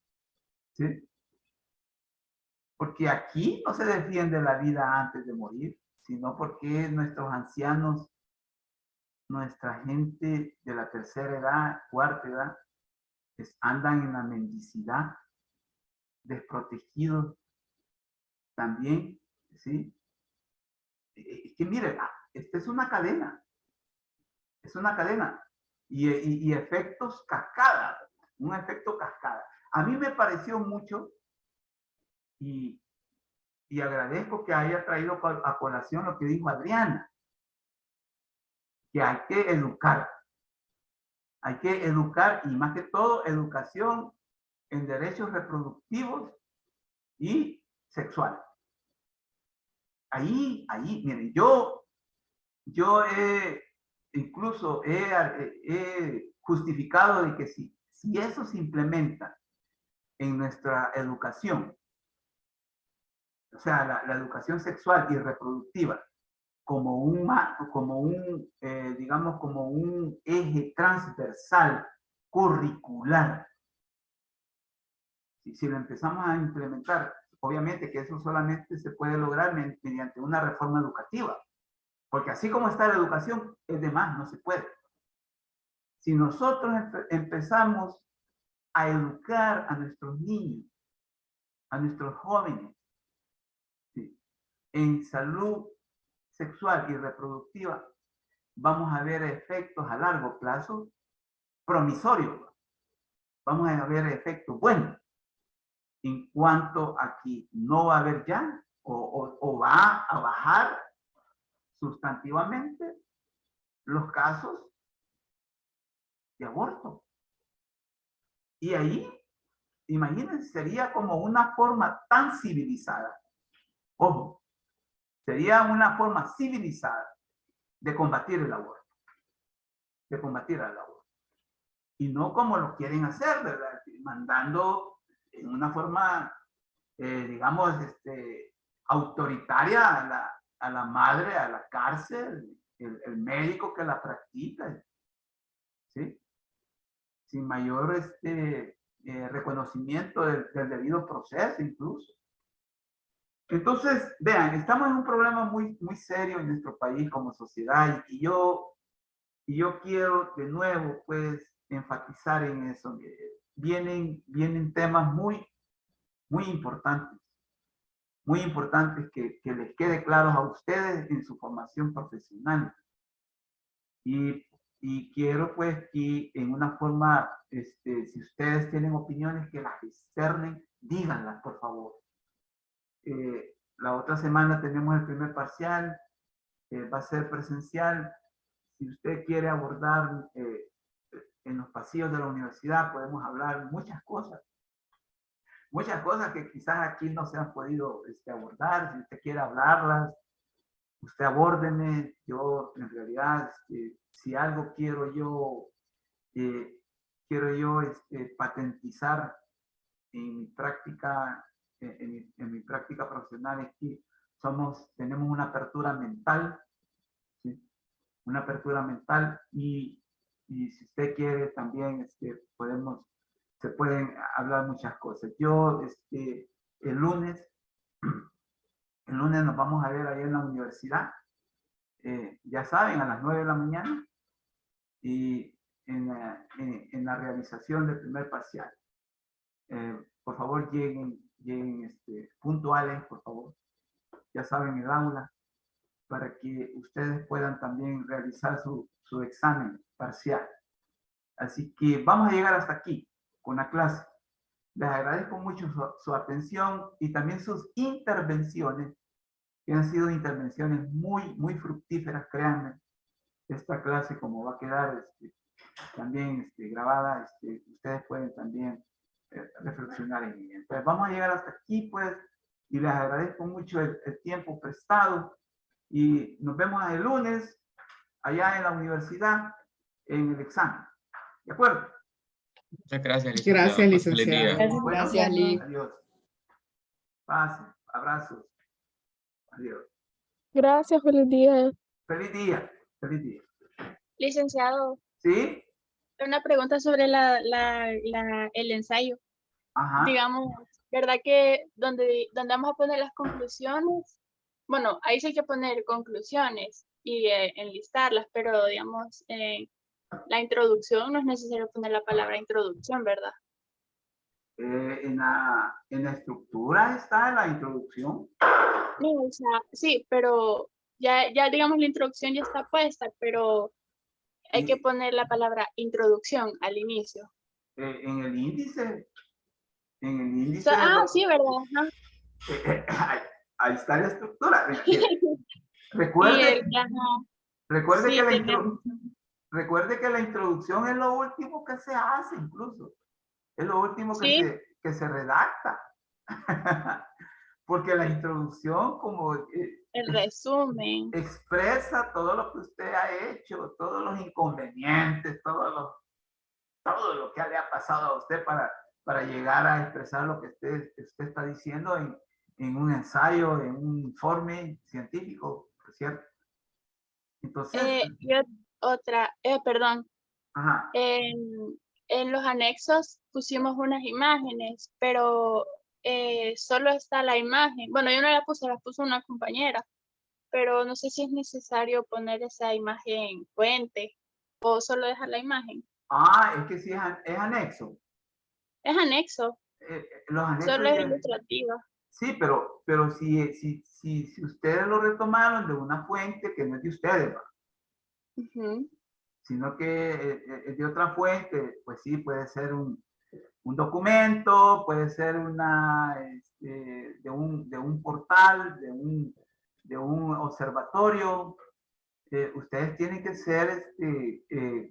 ¿Sí? Porque aquí no se defiende la vida antes de morir, sino porque nuestros ancianos, nuestra gente de la tercera edad, cuarta edad, andan en la mendicidad, desprotegidos también, ¿sí? Es que mire, esta es una cadena, y efectos cascada, un efecto cascada. A mí me pareció mucho y agradezco que haya traído a colación lo que dijo Adriana, que hay que educar y más que todo educación en derechos reproductivos y sexuales. Ahí, miren, yo incluso he justificado de que si eso se implementa en nuestra educación, o sea, la educación sexual y reproductiva, como un digamos, como un eje transversal curricular, si lo empezamos a implementar, obviamente que eso solamente se puede lograr mediante una reforma educativa, porque así como está la educación, es demás, no se puede. Si nosotros empezamos a educar a nuestros niños, a nuestros jóvenes, ¿sí?, en salud sexual y reproductiva, vamos a ver efectos a largo plazo promisorios. Vamos a ver efectos buenos en cuanto a que no va a haber ya o va a bajar sustantivamente los casos de aborto. Y ahí, imagínense, sería como una forma tan civilizada, ojo, sería una forma civilizada de combatir el aborto, y no como lo quieren hacer, ¿verdad? Mandando en una forma, digamos, autoritaria a la madre, a la cárcel, el médico que la practica, ¿sí?, sin mayor reconocimiento del debido proceso incluso. Entonces, vean, estamos en un problema muy, muy serio en nuestro país como sociedad, y yo quiero de nuevo, pues, enfatizar en eso. Vienen temas muy, muy importantes que les quede claros a ustedes en su formación profesional. Y quiero, pues, que en una forma, si ustedes tienen opiniones que las externen, díganlas, por favor. La otra semana tenemos el primer parcial, va a ser presencial. Si usted quiere abordar en los pasillos de la universidad, podemos hablar muchas cosas que quizás aquí no se han podido abordar. Si usted quiere hablarlas, usted abórdeme. Yo, en realidad, si algo quiero yo patentizar en mi práctica, en mi práctica profesional, es que tenemos una apertura mental, ¿sí?, una apertura mental, y si usted quiere también, se pueden hablar muchas cosas. Yo, el lunes nos vamos a ver ahí en la universidad, ya saben, a las 9 de la mañana, y en la realización del primer parcial. Por favor, lleguen puntuales, por favor. Ya saben, el aula, para que ustedes puedan también realizar su examen parcial. Así que vamos a llegar hasta aquí con la clase. Les agradezco mucho su atención y también sus intervenciones, que han sido intervenciones muy, muy fructíferas, créanme. Esta clase, como va a quedar también grabada, ustedes pueden también reflexionar en ella. Entonces vamos a llegar hasta aquí, pues, y les agradezco mucho el tiempo prestado, y nos vemos el lunes allá en la universidad en el examen. ¿De acuerdo? Muchas gracias, licenciado. Gracias, licenciado. Bueno, Gracias, Lee. adiós. Pasen, abrazos. Adiós. Gracias, feliz día. Feliz día. Feliz día. Licenciado, ¿Sí? una pregunta sobre el ensayo. Ajá. Digamos, ¿verdad que donde vamos a poner las conclusiones? Bueno, ahí sí hay que poner conclusiones y enlistarlas, pero digamos, la introducción no es necesario poner la palabra introducción, ¿verdad? En la estructura está la introducción. No, o sea, sí, pero ya digamos la introducción ya está puesta, pero hay que Y, poner la palabra introducción al inicio. en el índice. En el índice. Sí, ¿verdad? Ajá. Ahí está la estructura. Sí, Recuerde, ajá. recuerde, Sí, que tenemos. recuerde que la introducción es lo último que se hace, incluso. Es lo último Sí. que se redacta. Porque la introducción, como El resumen. expresa todo lo que usted ha hecho, todos los inconvenientes, todo lo que le ha pasado a usted para llegar a expresar lo que usted está diciendo en un ensayo, en un informe científico, ¿cierto? Entonces, Y otra, perdón, ajá. en los anexos pusimos unas imágenes, pero solo está la imagen. Bueno, yo no la puse, la puso una compañera, pero no sé si es necesario poner esa imagen fuente o solo dejar la imagen. Es que sí es anexo. Es anexo, Los anexos solo es ilustrativa. Sí, pero si ustedes lo retomaron de una fuente que no es de ustedes, Ujú. sino que es de otra fuente, pues sí, puede ser un documento, puede ser de un portal, de un observatorio. Ustedes tienen que ser,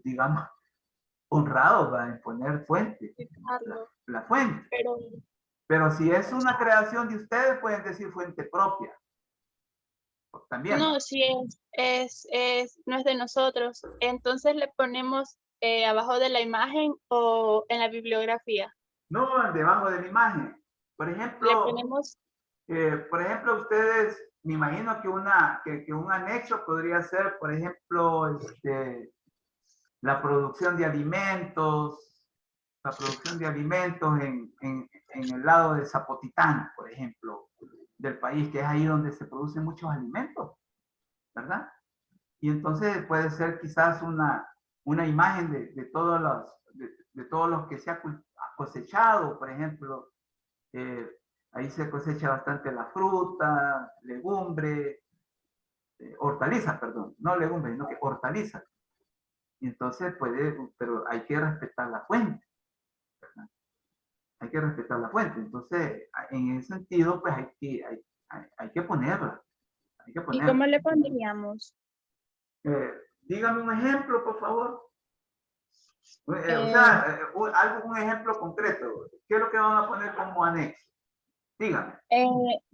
digamos, honrados, ¿verdad? En poner fuente, la fuente. Pero si es una creación de ustedes, pueden decir fuente propia. También. No, sí no es de nosotros. Entonces le ponemos abajo de la imagen o en la bibliografía. No, debajo de la imagen. Por ejemplo, Le ponemos. Ustedes, me imagino que un anexo podría ser, por ejemplo, la producción de alimentos, en el lado de Zapotitán, por ejemplo, del país, que es ahí donde se producen muchos alimentos, ¿verdad? Y entonces puede ser quizás una imagen de todos los que se ha cosechado, por ejemplo, ahí se cosecha bastante la fruta, legumbre, hortaliza, perdón, no legumbre, sino que hortaliza. Y entonces pero hay que respetar la fuente, ¿verdad? Hay que respetar la fuente. Entonces, en ese sentido, pues hay que ponerla. ¿Y cómo le pondríamos? Dígame un ejemplo, por favor. O sea, un ejemplo concreto. ¿Qué es lo que van a poner como anexo? Dígame.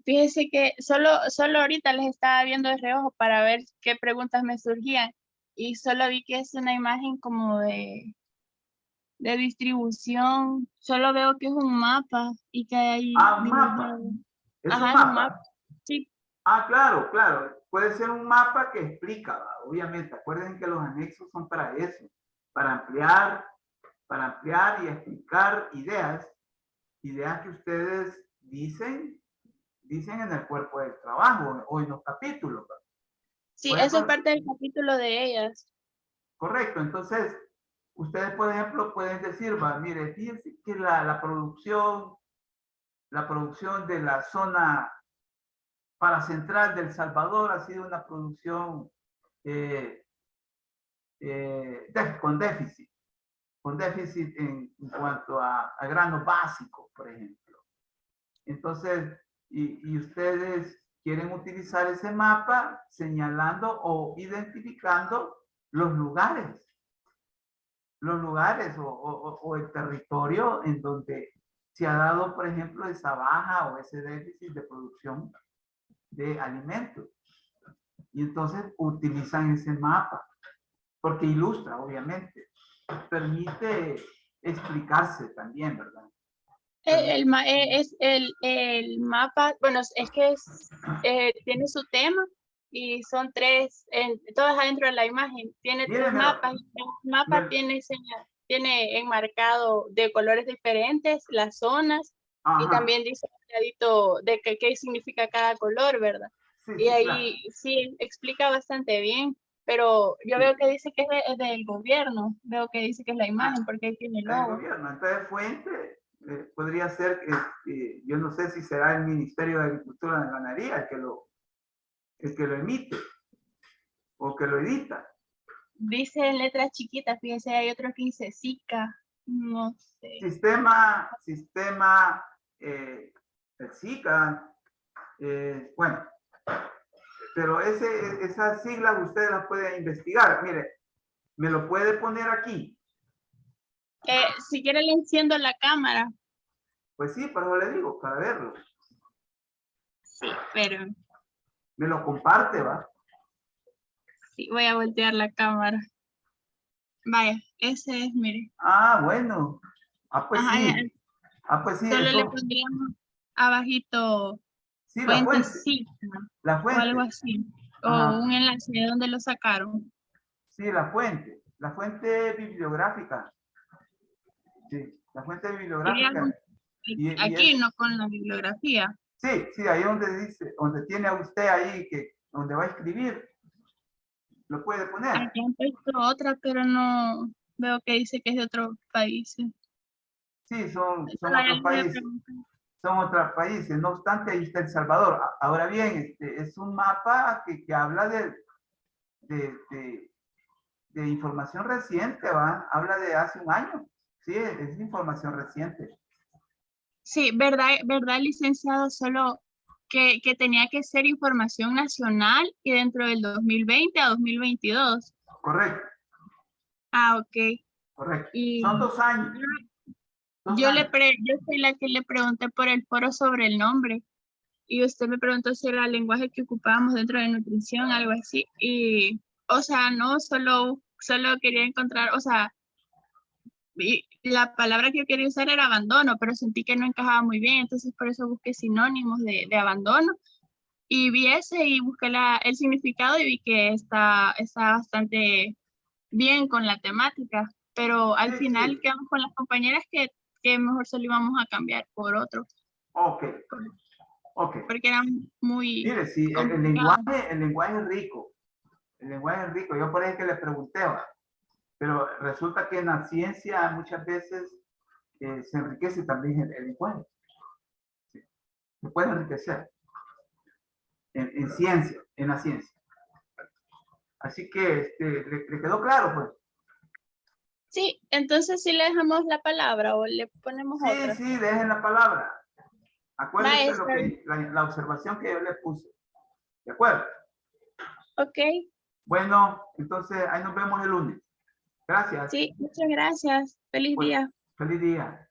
Fíjese que solo ahorita les estaba viendo de reojo para ver qué preguntas me surgían y solo vi que es una imagen como de distribución. Solo veo que es un mapa y que hay un mapa. Es un un mapa. Sí. Claro, claro. Puede ser un mapa que explica, obviamente. Acuérdense que los anexos son para eso, para ampliar y explicar ideas que ustedes dicen en el cuerpo del trabajo o en los capítulos. Sí, eso es parte del capítulo de ellas. Correcto. Entonces, ustedes, por ejemplo, pueden decir, mire, fíjense que la producción de la zona paracentral del Salvador ha sido una producción con déficit en cuanto a granos básicos, por ejemplo. Entonces, y ustedes quieren utilizar ese mapa señalando o identificando los lugares o el territorio en donde se ha dado, por ejemplo, esa baja o ese déficit de producción de alimentos. Y entonces utilizan ese mapa, porque ilustra, obviamente. Permite explicarse también, ¿verdad? El mapa, bueno, es que tiene su tema y son tres, todas adentro de la imagen. Tiene tres mapas. El mapa tiene enmarcado de colores diferentes las zonas Y Ajá. también dice clarito de qué significa cada color, ¿verdad? Sí, Y sí, ahí sí explica bastante bien, pero yo Sí. veo que dice que es del gobierno, veo que dice que es la imagen porque ahí tiene el claro. El logo. gobierno. Entonces, fuente podría ser que yo no sé si será el Ministerio de Agricultura y Ganadería el que lo emite o que lo edita. Dice en letras chiquitas, fíjense, hay otro que dice SICA, no sé. Sistema, el SICA, bueno, pero esas siglas ustedes las pueden investigar. Mire, me lo puede poner aquí. Si quiere le enciendo la cámara. Pues sí, por eso le digo, para verlo. Sí, pero Me lo comparte, ¿va? sí, voy a voltear la cámara. Vaya, ese es, mire. Ah, bueno. Ah, pues Ajá, sí. Ah, pues sí, solo le eso. pondríamos abajito Sí, la fuente fuente. SICA La o algo fuente. así. Ajá. O un enlace de donde lo sacaron. Sí, la fuente. La fuente bibliográfica. Sí, la fuente bibliográfica. Y Aquí no con la bibliografía. sí, sí, ahí donde dice, donde tiene a usted ahí, donde va a escribir, lo puede poner. Aquí han puesto otra, pero no veo que dice que es de otro país. Sí, son Ahora otros les voy a países. preguntar. Son otros países. No obstante, ahí está El Salvador. Ahora bien, es un mapa que habla de información reciente, ¿va? Habla de hace un año. Sí, es información reciente. Sí, verdad, licenciado, solo que tenía que ser información nacional y dentro del 2020 a 2022. Correcto, Ah, ok. correcto. Y Son 2 años. yo soy la que le pregunté por el foro sobre el nombre y usted me preguntó si era el lenguaje que ocupábamos dentro de nutrición, algo así. Y, o sea, no, solo quería encontrar, o sea, la palabra que yo quería usar era abandono, pero sentí que no encajaba muy bien, entonces por eso busqué sinónimos de abandono y vi ese y busqué el significado y vi que está bastante bien con la temática, pero al Sí, final sí. quedamos con las compañeras que mejor se lo íbamos a cambiar por otro, Ok, ok. porque era muy Mire, sí, complicado. el lenguaje es rico. El lenguaje es rico. Yo por eso es que le pregunté, ¿va? Pero resulta que en la ciencia muchas veces se enriquece también el lenguaje. ¿Sí? Se puede enriquecer en ciencia, en la ciencia. Así que le quedó claro, pues. Sí, entonces sí le dejamos la palabra o le ponemos Sí, otra. sí, dejen la palabra. Acuérdese Está bien. la observación que yo le puse. ¿De acuerdo? Ok, Bueno, entonces ahí nos vemos el lunes. Gracias. sí, muchas gracias. Feliz Pues, día. feliz día.